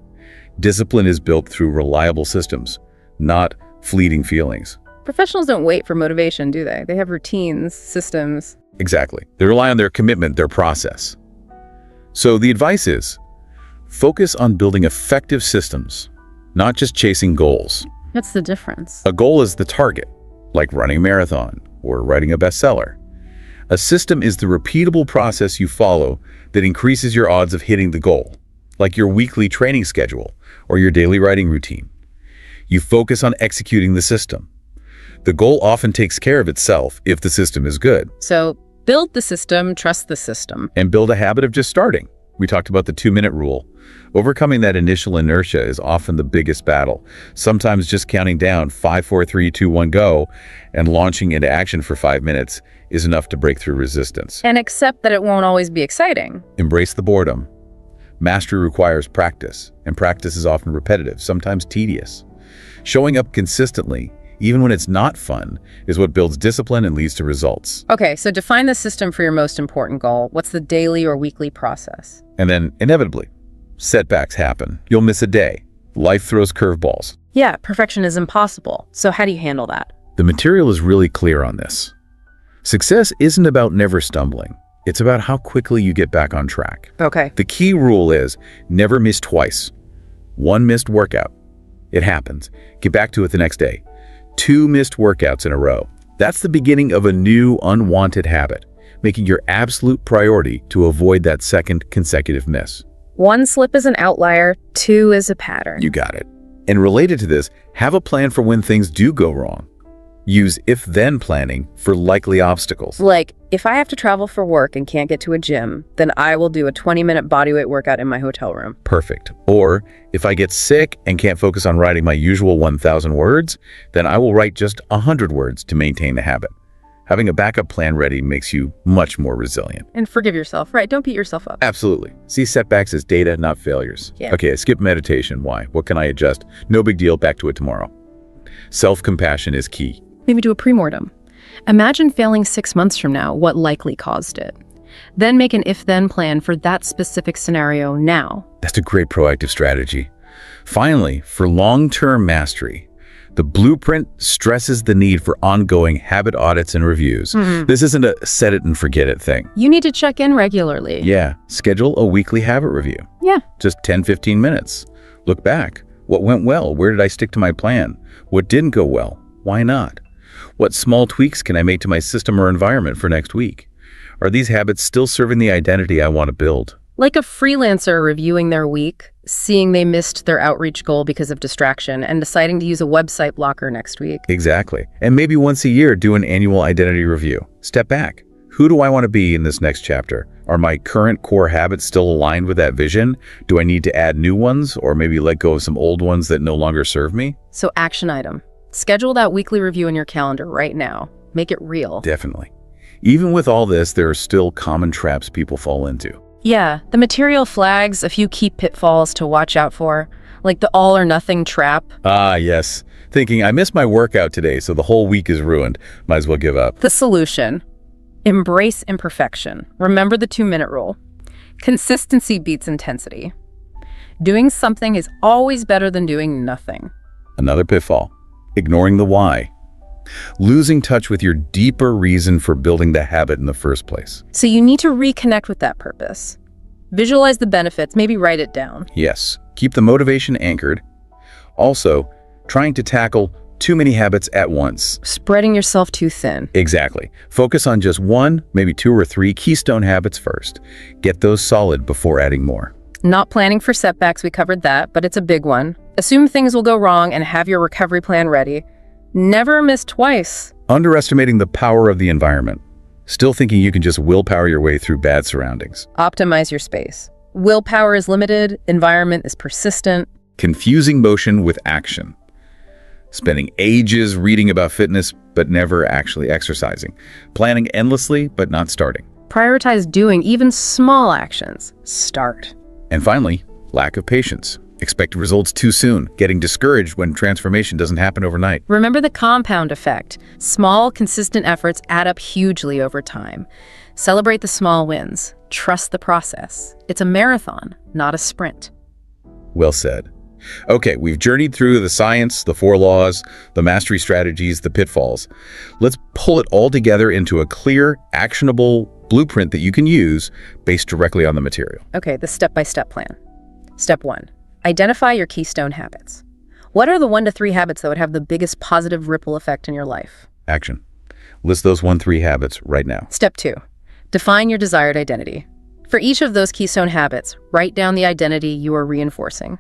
Discipline is built through reliable systems, not fleeting feelings. Professionals don't wait for motivation, do they? They have routines, systems. Exactly. They rely on their commitment, their process. So the advice is, focus on building effective systems, not just chasing goals. What's the difference? A goal is the target, like running a marathon or writing a bestseller. A system is the repeatable process you follow that increases your odds of hitting the goal, like your weekly training schedule or your daily writing routine. You focus on executing the system. The goal often takes care of itself if the system is good. So build the system, trust the system. And build a habit of just starting. We talked about the 2-minute rule. Overcoming that initial inertia is often the biggest battle. Sometimes just counting down 5, 4, 3, 2, 1, go, and launching into action for 5 minutes is enough to break through resistance. And accept that it won't always be exciting. Embrace the boredom. Mastery requires practice, and practice is often repetitive, sometimes tedious. Showing up consistently, even when it's not fun, is what builds discipline and leads to results. Okay, so define the system for your most important goal. What's the daily or weekly process? And then, inevitably, setbacks happen. You'll miss a day. Life throws curveballs. Yeah, perfection is impossible. So how do you handle that? The material is really clear on this. Success isn't about never stumbling. It's about how quickly you get back on track. Okay. The key rule is never miss twice. One missed workout. It happens. Get back to it the next day. 2 missed workouts in a row. That's the beginning of a new unwanted habit, making your absolute priority to avoid that second consecutive miss. 1 slip is an outlier, 2 is a pattern. You got it. And related to this, have a plan for when things do go wrong. Use if-then planning for likely obstacles. Like, if I have to travel for work and can't get to a gym, then I will do a 20-minute bodyweight workout in my hotel room. Perfect. Or, if I get sick and can't focus on writing my usual 1,000 words, then I will write just 100 words to maintain the habit. Having a backup plan ready makes you much more resilient. And forgive yourself, right? Don't beat yourself up. Absolutely. See setbacks as data, not failures. Yeah. Okay, I skipped meditation. Why? What can I adjust? No big deal. Back to it tomorrow. Self-compassion is key. Maybe do a pre-mortem. Imagine failing 6 months from now, what likely caused it. Then make an if-then plan for that specific scenario now. That's a great proactive strategy. Finally, for long-term mastery, the blueprint stresses the need for ongoing habit audits and reviews. This isn't a set it and forget it thing. You need to check in regularly. Yeah, schedule a weekly habit review. Yeah. Just 10-15 minutes. Look back. What went well? Where did I stick to my plan? What didn't go well? Why not? What small tweaks can I make to my system or environment for next week? Are these habits still serving the identity I want to build? Like a freelancer reviewing their week, seeing they missed their outreach goal because of distraction, and deciding to use a website blocker next week. Exactly. And maybe once a year, do an annual identity review. Step back. Who do I want to be in this next chapter? Are my current core habits still aligned with that vision? Do I need to add new ones or maybe let go of some old ones that no longer serve me? So action item. Schedule that weekly review in your calendar right now. Make it real. Definitely. Even with all this, there are still common traps people fall into. Yeah, the material flags a few key pitfalls to watch out for, like the all or nothing trap. Ah, yes. Thinking, I missed my workout today, so the whole week is ruined. Might as well give up. The solution. Embrace imperfection. Remember the 2-minute rule. Consistency beats intensity. Doing something is always better than doing nothing. Another pitfall. Ignoring the why. Losing touch with your deeper reason for building the habit in the first place. So you need to reconnect with that purpose. Visualize the benefits, maybe write it down. Yes, keep the motivation anchored. Also, trying to tackle too many habits at once. Spreading yourself too thin. Exactly. Focus on just 1, maybe 2 or 3 keystone habits first. Get those solid before adding more. Not planning for setbacks, we covered that, but it's a big one. Assume things will go wrong and have your recovery plan ready. Never miss twice. Underestimating the power of the environment. Still thinking you can just willpower your way through bad surroundings. Optimize your space. Willpower is limited, environment is persistent. Confusing motion with action. Spending ages reading about fitness, but never actually exercising. Planning endlessly, but not starting. Prioritize doing even small actions. Start. And finally, lack of patience. Expect results too soon, getting discouraged when transformation doesn't happen overnight. Remember the compound effect. Small, consistent efforts add up hugely over time. Celebrate the small wins. Trust the process. It's a marathon, not a sprint. Well said. Okay, we've journeyed through the science, the 4 laws, the mastery strategies, the pitfalls. Let's pull it all together into a clear, actionable blueprint that you can use based directly on the material. Okay, the step-by-step plan. Step 1. Identify your keystone habits. What are the 1 to 3 habits that would have the biggest positive ripple effect in your life? Action. List those 1-3 habits right now. Step 2. Define your desired identity. For each of those keystone habits, write down the identity you are reinforcing.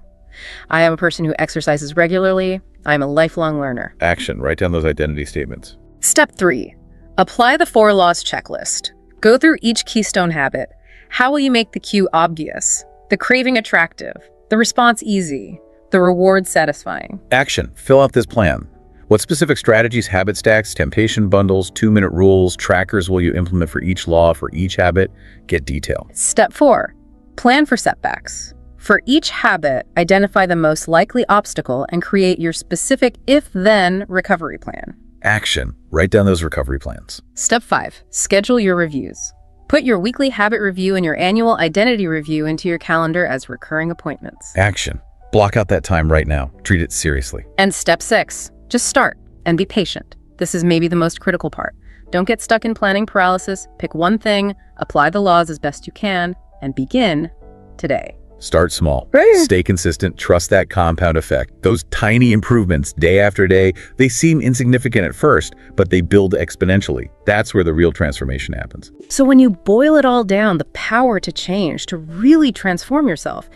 I am a person who exercises regularly. I am a lifelong learner. Action. Write down those identity statements. Step 3. Apply the 4 laws checklist. Go through each keystone habit. How will you make the cue obvious, the craving attractive, the response easy, the reward satisfying? Action. Fill out this plan. What specific strategies, habit stacks, temptation bundles, 2-minute rules, trackers will you implement for each law, for each habit? Get detail. Step 4. Plan for setbacks. For each habit, identify the most likely obstacle and create your specific if-then recovery plan. Action. Write down those recovery plans. Step 5. Schedule your reviews. Put your weekly habit review and your annual identity review into your calendar as recurring appointments. Action. Block out that time right now. Treat it seriously. And step 6. Just start and be patient. This is maybe the most critical part. Don't get stuck in planning paralysis. Pick one thing, apply the laws as best you can, and begin today. Start small. Right. Stay consistent. Trust that compound effect. Those tiny improvements day after day, they seem insignificant at first, but they build exponentially. That's where the real transformation happens. So when you boil it all down, the power to change, to really transform yourself,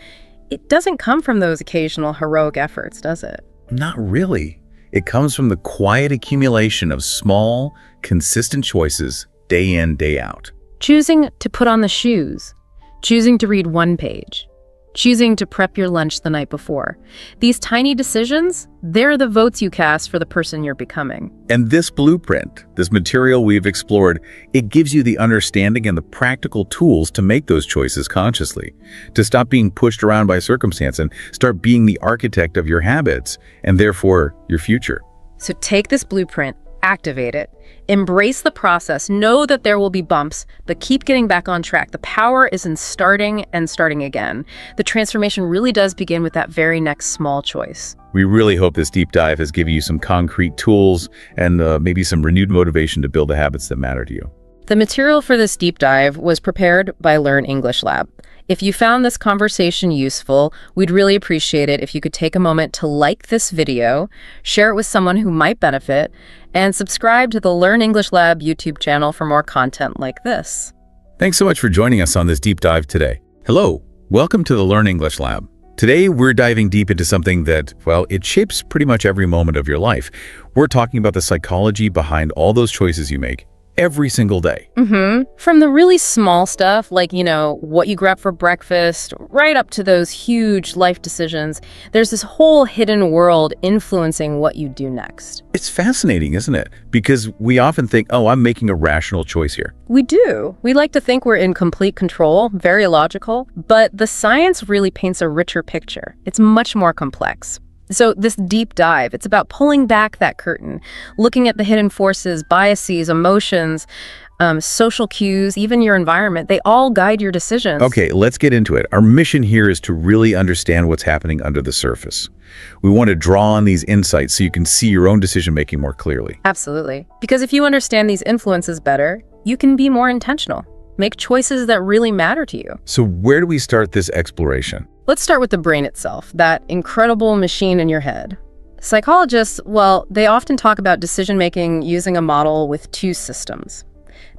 it doesn't come from those occasional heroic efforts, does it? Not really. It comes from the quiet accumulation of small, consistent choices day in, day out. Choosing to put on the shoes, choosing to read one page, choosing to prep your lunch the night before. These tiny decisions, they're the votes you cast for the person you're becoming. And this blueprint, this material we've explored, it gives you the understanding and the practical tools to make those choices consciously, to stop being pushed around by circumstance and start being the architect of your habits and therefore your future. So take this blueprint, activate it, embrace the process, know that there will be bumps, but keep getting back on track. The power is in starting and starting again. The transformation really does begin with that very next small choice. We really hope this deep dive has given you some concrete tools and maybe some renewed motivation to build the habits that matter to you. The material for this deep dive was prepared by Learn English Lab. If you found this conversation useful, we'd really appreciate it if you could take a moment to like this video, share it with someone who might benefit, and subscribe to the Learn English Lab YouTube channel for more content like this. Thanks so much for joining us on this deep dive today. Hello, welcome to the Learn English Lab. Today, we're diving deep into something that, well, it shapes pretty much every moment of your life. We're talking about the psychology behind all those choices you make every single day. From the really small stuff, like, what you grab for breakfast, right up to those huge life decisions, there's this whole hidden world influencing what you do next. It's fascinating, isn't it? Because we often think, oh, I'm making a rational choice here. We do. We like to think we're in complete control, very logical, but the science really paints a richer picture. It's much more complex. So this deep dive, it's about pulling back that curtain, looking at the hidden forces, biases, emotions, social cues, even your environment. They all guide your decisions. Okay, let's get into it. Our mission here is to really understand what's happening under the surface. We want to draw on these insights so you can see your own decision-making more clearly. Absolutely. Because if you understand these influences better, you can be more intentional. Make choices that really matter to you. So where do we start this exploration? Let's start with the brain itself, that incredible machine in your head. Psychologists, well, they often talk about decision-making using a model with two systems.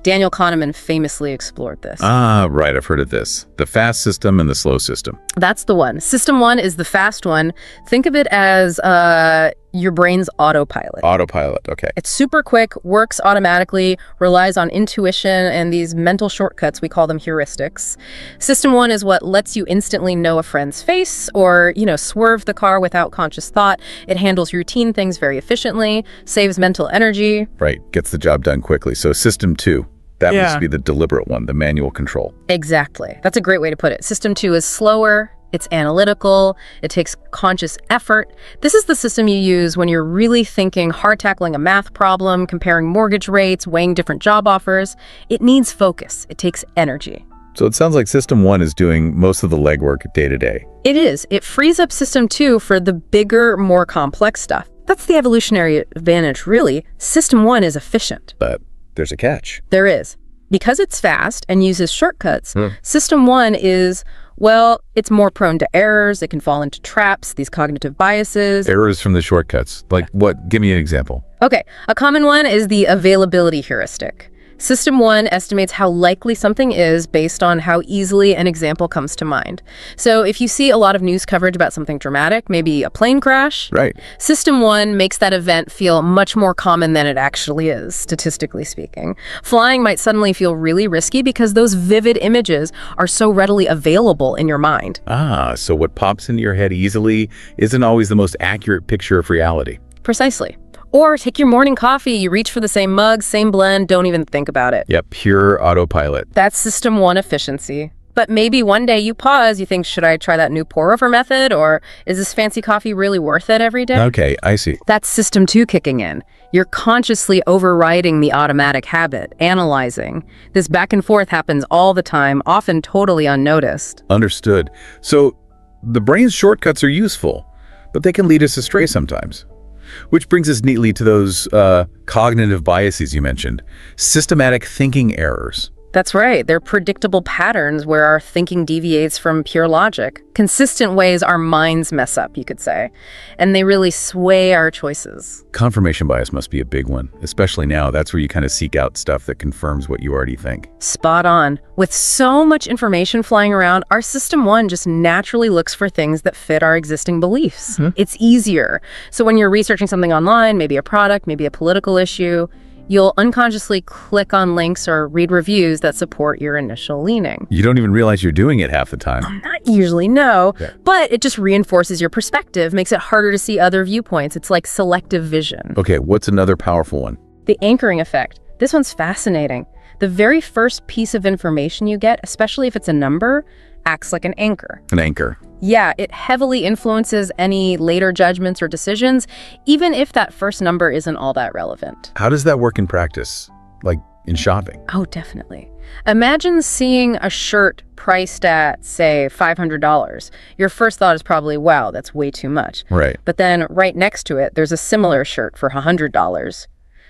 Daniel Kahneman famously explored this. Ah, right, I've heard of this. The fast system and the slow system. That's the one. System one is the fast one. Think of it as your brain's autopilot. Autopilot, okay. It's super quick, works automatically, relies on intuition and these mental shortcuts, we call them heuristics. System one is what lets you instantly know a friend's face or, swerve the car without conscious thought. It handles routine things very efficiently, saves mental energy. Right, gets the job done quickly. So system two, that must be the deliberate one, the manual control. Exactly. That's a great way to put it. System two is slower. It's analytical, it takes conscious effort. This is the system you use when you're really thinking, hard tackling a math problem, comparing mortgage rates, weighing different job offers. It needs focus. It takes energy. So it sounds like system one is doing most of the legwork day to day. It is. It frees up system two for the bigger, more complex stuff. That's the evolutionary advantage, really. System one is efficient. But there's a catch. There is. Because it's fast and uses shortcuts, system one is, well, it's more prone to errors. It can fall into traps, these cognitive biases. Errors from the shortcuts. Like what? Give me an example. Okay, a common one is the availability heuristic. System one estimates how likely something is based on how easily an example comes to mind. So if you see a lot of news coverage about something dramatic, maybe a plane crash, right, System one makes that event feel much more common than it actually is, statistically speaking. Flying might suddenly feel really risky because those vivid images are so readily available in your mind. Ah, so what pops into your head easily isn't always the most accurate picture of reality. Precisely. Or take your morning coffee, you reach for the same mug, same blend, don't even think about it. Yep, pure autopilot. That's system one efficiency. But maybe one day you pause, you think, should I try that new pour-over method? Or is this fancy coffee really worth it every day? Okay, I see. That's system two kicking in. You're consciously overriding the automatic habit, analyzing. This back and forth happens all the time, often totally unnoticed. Understood. So the brain's shortcuts are useful, but they can lead us astray sometimes. Which brings us neatly to those cognitive biases you mentioned. Systematic thinking errors. That's right. They're predictable patterns where our thinking deviates from pure logic. Consistent ways our minds mess up, you could say. And they really sway our choices. Confirmation bias must be a big one, especially now. That's where you kind of seek out stuff that confirms what you already think. Spot on. With so much information flying around, our system one just naturally looks for things that fit our existing beliefs. It's easier. So when you're researching something online, maybe a product, maybe a political issue, you'll unconsciously click on links or read reviews that support your initial leaning. You don't even realize you're doing it half the time. Not usually, no. Yeah. But it just reinforces your perspective, makes it harder to see other viewpoints. It's like selective vision. Okay, what's another powerful one? The anchoring effect. This one's fascinating. The very first piece of information you get, especially if it's a number, acts like an anchor. An anchor. Yeah, it heavily influences any later judgments or decisions, even if that first number isn't all that relevant. How does that work in practice, like in shopping? Oh, definitely. Imagine seeing a shirt priced at, say, $500. Your first thought is probably, wow, that's way too much. Right. But then right next to it, there's a similar shirt for $100.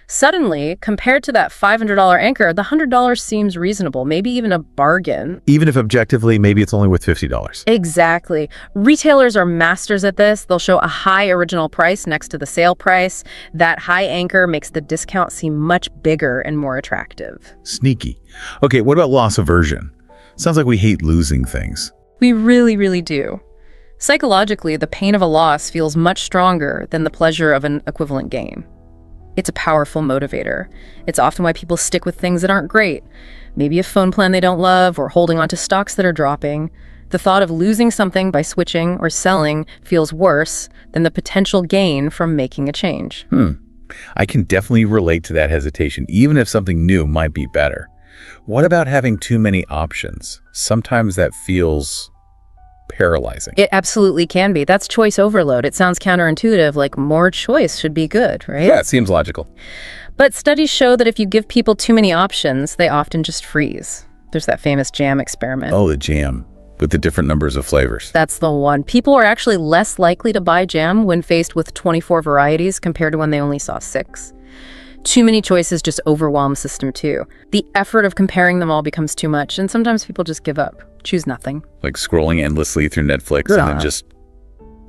Suddenly, compared to that $500 anchor, the $100 seems reasonable, maybe even a bargain. Even if objectively, maybe it's only worth $50. Exactly. Retailers are masters at this. They'll show a high original price next to the sale price. That high anchor makes the discount seem much bigger and more attractive. Sneaky. Okay, what about loss aversion? Sounds like we hate losing things. We really, really do. Psychologically, the pain of a loss feels much stronger than the pleasure of an equivalent gain. It's a powerful motivator. It's often why people stick with things that aren't great. Maybe a phone plan they don't love or holding on to stocks that are dropping. The thought of losing something by switching or selling feels worse than the potential gain from making a change. I can definitely relate to that hesitation, even if something new might be better. What about having too many options? Sometimes that feels paralyzing. It absolutely can be. That's choice overload. It sounds counterintuitive, like more choice should be good, right? Yeah, it seems logical. But studies show that if you give people too many options, they often just freeze. There's that famous jam experiment. Oh, the jam with the different numbers of flavors. That's the one. People are actually less likely to buy jam when faced with 24 varieties compared to when they only saw 6. Too many choices just overwhelm system 2. The effort of comparing them all becomes too much, and sometimes people just give up. Choose nothing. Like scrolling endlessly through Netflix and then just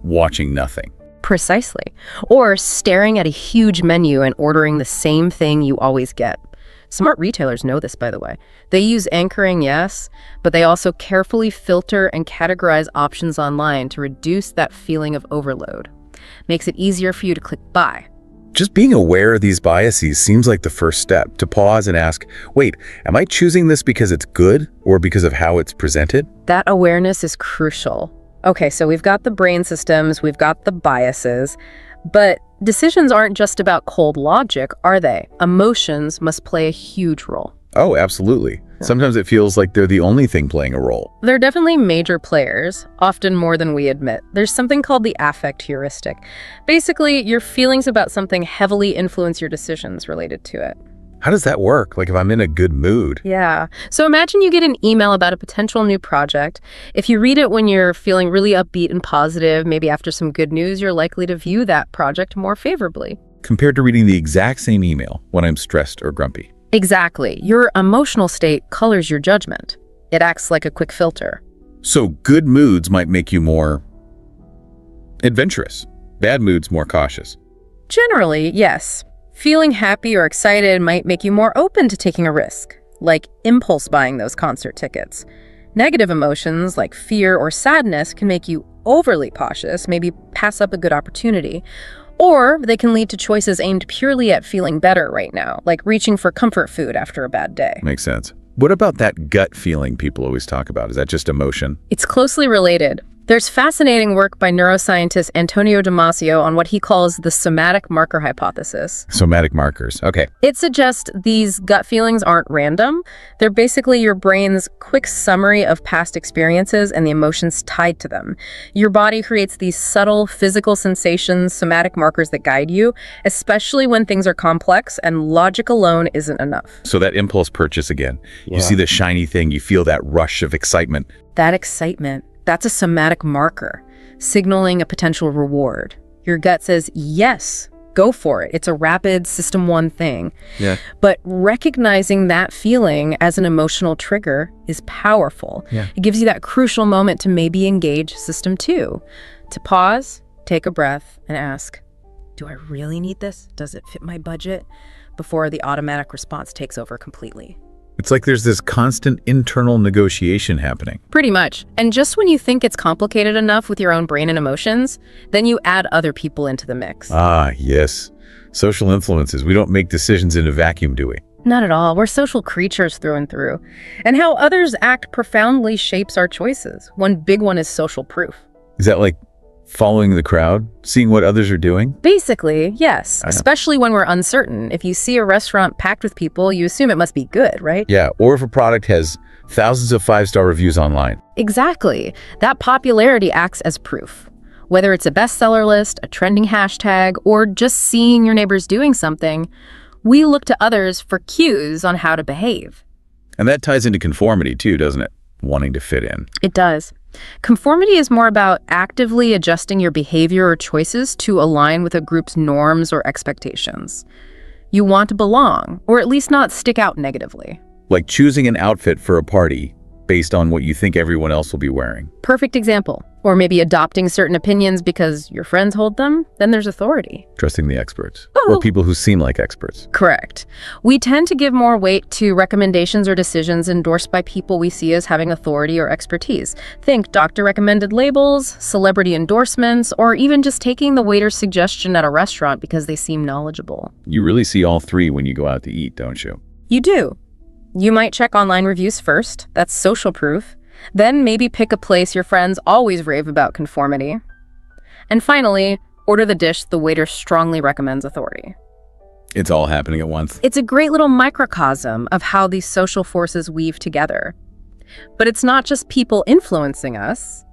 watching nothing. Precisely. Or staring at a huge menu and ordering the same thing you always get. Smart retailers know this, by the way. They use anchoring, yes, but they also carefully filter and categorize options online to reduce that feeling of overload. Makes it easier for you to click buy. Just being aware of these biases seems like the first step, to pause and ask, wait, am I choosing this because it's good or because of how it's presented? That awareness is crucial. Okay, so we've got the brain systems, we've got the biases, but decisions aren't just about cold logic, are they? Emotions must play a huge role. Oh, absolutely. Sometimes it feels like they're the only thing playing a role. They're definitely major players, often more than we admit. There's something called the affect heuristic. Basically, your feelings about something heavily influence your decisions related to it. How does that work? Like if I'm in a good mood? Yeah. So imagine you get an email about a potential new project. If you read it when you're feeling really upbeat and positive, maybe after some good news, you're likely to view that project more favorably. Compared to reading the exact same email when I'm stressed or grumpy. Exactly. Your emotional state colors your judgment. It acts like a quick filter. So good moods might make you more adventurous. Bad moods more cautious. Generally, yes. Feeling happy or excited might make you more open to taking a risk, like impulse buying those concert tickets. Negative emotions like fear or sadness can make you overly cautious, maybe pass up a good opportunity. Or they can lead to choices aimed purely at feeling better right now, like reaching for comfort food after a bad day. Makes sense. What about that gut feeling people always talk about? Is that just emotion? It's closely related. There's fascinating work by neuroscientist Antonio Damasio on what he calls the somatic marker hypothesis. Somatic markers, okay. It suggests these gut feelings aren't random. They're basically your brain's quick summary of past experiences and the emotions tied to them. Your body creates these subtle physical sensations, somatic markers that guide you, especially when things are complex and logic alone isn't enough. So that impulse purchase again. Yeah. You see the shiny thing, you feel that rush of excitement. That excitement. That's a somatic marker, signaling a potential reward. Your gut says, yes, go for it. It's a rapid System 1 thing. Yeah. But recognizing that feeling as an emotional trigger is powerful. Yeah. It gives you that crucial moment to maybe engage System 2, to pause, take a breath, and ask, do I really need this? Does it fit my budget? Before the automatic response takes over completely. It's like there's this constant internal negotiation happening. Pretty much. And just when you think it's complicated enough with your own brain and emotions, then you add other people into the mix. Ah, yes. Social influences. We don't make decisions in a vacuum, do we? Not at all. We're social creatures through and through. And how others act profoundly shapes our choices. One big one is social proof. Is that like following the crowd, seeing what others are doing? Basically, yes. Especially when we're uncertain. If you see a restaurant packed with people, you assume it must be good, right? Yeah, or if a product has thousands of 5-star reviews online. Exactly. That popularity acts as proof. Whether it's a bestseller list, a trending hashtag, or just seeing your neighbors doing something, we look to others for cues on how to behave. And that ties into conformity too, doesn't it? Wanting to fit in. It does. Conformity is more about actively adjusting your behavior or choices to align with a group's norms or expectations. You want to belong, or at least not stick out negatively. Like choosing an outfit for a party based on what you think everyone else will be wearing. Perfect example. Or maybe adopting certain opinions because your friends hold them, then there's authority. Trusting the experts. Or people who seem like experts. Correct. We tend to give more weight to recommendations or decisions endorsed by people we see as having authority or expertise. Think doctor-recommended labels, celebrity endorsements, or even just taking the waiter's suggestion at a restaurant because they seem knowledgeable. You really see all three when you go out to eat, don't you? You do. You might check online reviews first. That's social proof. Then maybe pick a place your friends always rave about conformity. And finally, order the dish the waiter strongly recommends authority. It's all happening at once. It's a great little microcosm of how these social forces weave together. But it's not just people influencing us.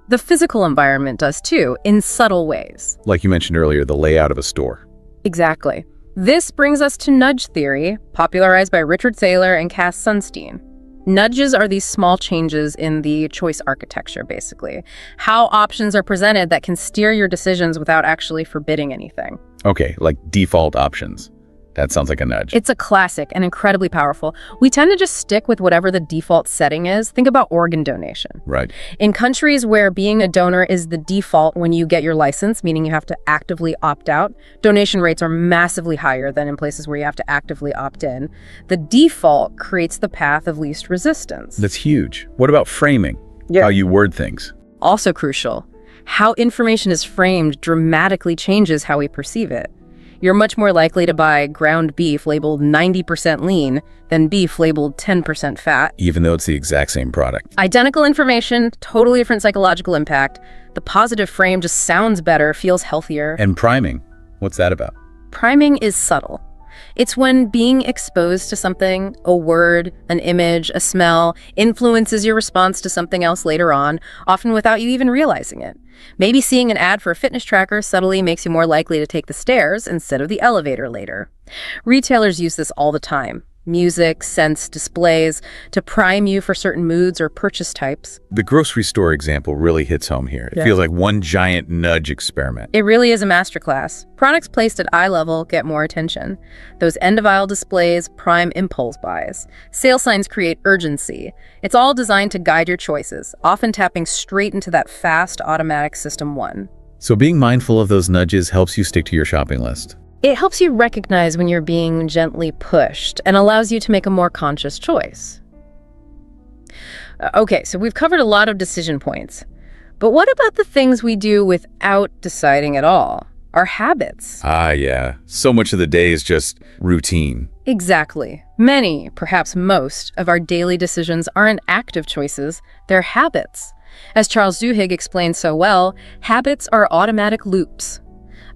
The physical environment does too, in subtle ways. Like you mentioned earlier, the layout of a store. Exactly. This brings us to nudge theory, popularized by Richard Thaler and Cass Sunstein. Nudges are these small changes in the choice architecture, basically. How options are presented that can steer your decisions without actually forbidding anything. Okay, like default options. That sounds like a nudge. It's a classic and incredibly powerful. We tend to just stick with whatever the default setting is. Think about organ donation. Right. In countries where being a donor is the default when you get your license, meaning you have to actively opt out, donation rates are massively higher than in places where you have to actively opt in. The default creates the path of least resistance. That's huge. What about framing? Yeah. How you word things. Also crucial. How information is framed dramatically changes how we perceive it. You're much more likely to buy ground beef labeled 90% lean than beef labeled 10% fat. Even though it's the exact same product. Identical information, totally different psychological impact. The positive frame just sounds better, feels healthier. And priming, what's that about? Priming is subtle. It's when being exposed to something, a word, an image, a smell, influences your response to something else later on, often without you even realizing it. Maybe seeing an ad for a fitness tracker subtly makes you more likely to take the stairs instead of the elevator later. Retailers use this all the time. Music, scents, displays, to prime you for certain moods or purchase types. The grocery store example really hits home here. It feels like one giant nudge experiment. It really is a masterclass. Products placed at eye level get more attention. Those end-of-aisle displays prime impulse buys. Sale signs create urgency. It's all designed to guide your choices, often tapping straight into that fast, automatic System 1. So being mindful of those nudges helps you stick to your shopping list. It helps you recognize when you're being gently pushed and allows you to make a more conscious choice. Okay, so we've covered a lot of decision points. But what about the things we do without deciding at all? Our habits. Ah, yeah. So much of the day is just routine. Exactly. Many, perhaps most, of our daily decisions aren't active choices, they're habits. As Charles Duhigg explained so well, habits are automatic loops.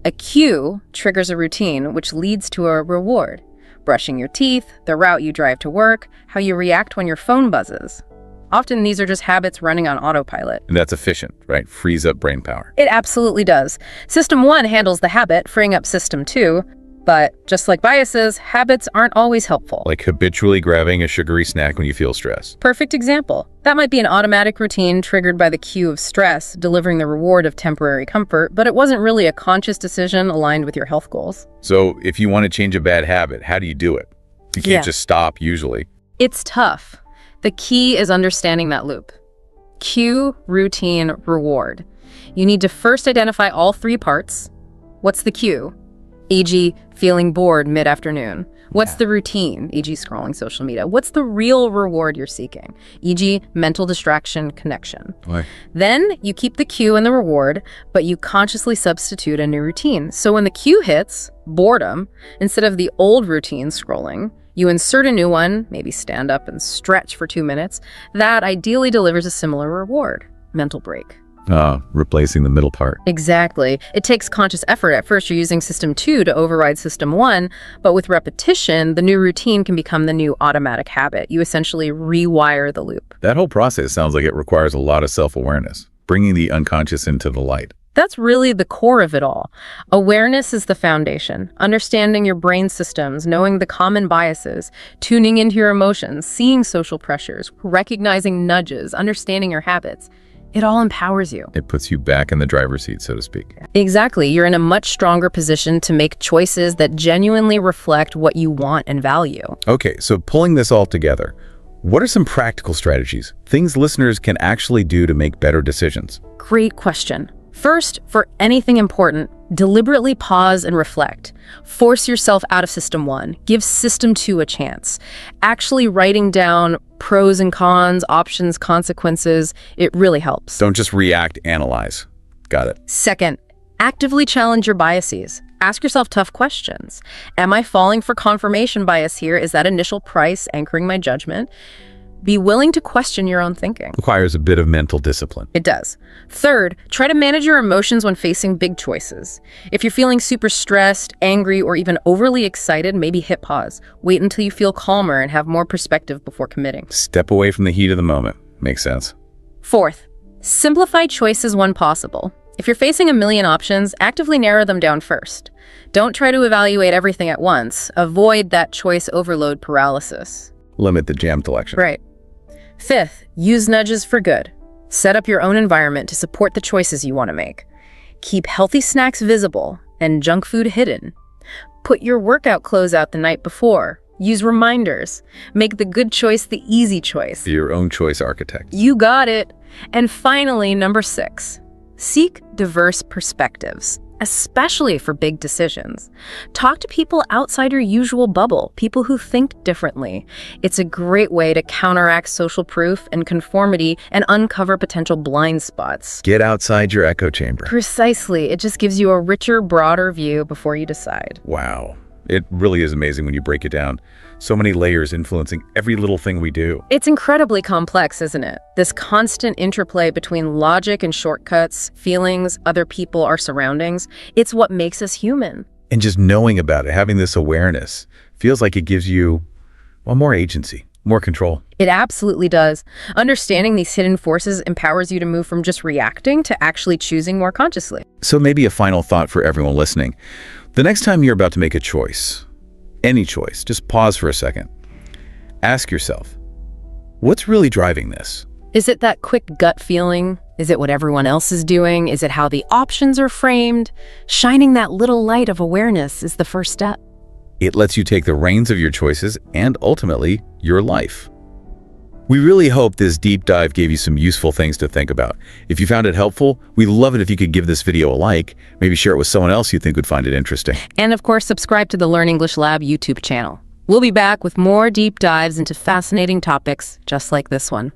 A cue triggers a routine, which leads to a reward. Brushing your teeth, the route you drive to work, how you react when your phone buzzes. Often these are just habits running on autopilot. And that's efficient, right? Frees up brain power. It absolutely does. System 1 handles the habit, freeing up System 2. But just like biases, habits aren't always helpful. Like habitually grabbing a sugary snack when you feel stressed. Perfect example. That might be an automatic routine triggered by the cue of stress, delivering the reward of temporary comfort, but it wasn't really a conscious decision aligned with your health goals. So if you want to change a bad habit, how do you do it? You can't just stop, usually. It's tough. The key is understanding that loop. Cue, routine, reward. You need to first identify all three parts. What's the cue? E.g., feeling bored mid-afternoon. What's the routine? E.g., scrolling social media. What's the real reward you're seeking? E.g., mental distraction, connection. Why? Then you keep the cue and the reward, but you consciously substitute a new routine. So when the cue hits, boredom, instead of the old routine, scrolling, you insert a new one, maybe stand up and stretch for 2 minutes. That ideally delivers a similar reward, mental break. Replacing the middle part. Exactly. It takes conscious effort. At first, you're using System 2 to override System 1, but with repetition, the new routine can become the new automatic habit. You essentially rewire the loop. That whole process sounds like it requires a lot of self-awareness, bringing the unconscious into the light. That's really the core of it all. Awareness is the foundation. Understanding your brain systems, knowing the common biases, tuning into your emotions, seeing social pressures, recognizing nudges, understanding your habits. It all empowers you. It puts you back in the driver's seat, so to speak. Exactly. You're in a much stronger position to make choices that genuinely reflect what you want and value. Okay, so pulling this all together, what are some practical strategies, things listeners can actually do to make better decisions? Great question. First, for anything important, deliberately pause and reflect. Force yourself out of System 1. Give System 2 a chance. Actually writing down pros and cons, options, consequences, it really helps. Don't just react, analyze. Got it. Second, actively challenge your biases. Ask yourself tough questions. Am I falling for confirmation bias here? Is that initial price anchoring my judgment? Be willing to question your own thinking. Requires a bit of mental discipline. It does. Third, try to manage your emotions when facing big choices. If you're feeling super stressed, angry, or even overly excited, maybe hit pause. Wait until you feel calmer and have more perspective before committing. Step away from the heat of the moment. Makes sense. Fourth, simplify choices when possible. If you're facing a million options, actively narrow them down first. Don't try to evaluate everything at once. Avoid that choice overload paralysis. Limit the jam selection. Right. Fifth, use nudges for good. Set up your own environment to support the choices you want to make. Keep healthy snacks visible and junk food hidden. Put your workout clothes out the night before. Use reminders. Make the good choice the easy choice. Be your own choice architect. You got it. And finally, number 6, seek diverse perspectives, especially for big decisions. Talk to people outside your usual bubble, people who think differently. It's a great way to counteract social proof and conformity and uncover potential blind spots. Get outside your echo chamber. Precisely. It just gives you a richer, broader view before you decide. Wow. It really is amazing when you break it down. So many layers influencing every little thing we do. It's incredibly complex, isn't it? This constant interplay between logic and shortcuts, feelings, other people, our surroundings. It's what makes us human. And just knowing about it, having this awareness, feels like it gives you, well, more agency, more control. It absolutely does. Understanding these hidden forces empowers you to move from just reacting to actually choosing more consciously. So maybe a final thought for everyone listening. The next time you're about to make a choice, any choice, just pause for a second. Ask yourself, what's really driving this? Is it that quick gut feeling? Is it what everyone else is doing? Is it how the options are framed? Shining that little light of awareness is the first step. It lets you take the reins of your choices and ultimately your life. We really hope this deep dive gave you some useful things to think about. If you found it helpful, we'd love it if you could give this video a like, maybe share it with someone else you think would find it interesting. And of course, subscribe to the Learn English Lab YouTube channel. We'll be back with more deep dives into fascinating topics just like this one.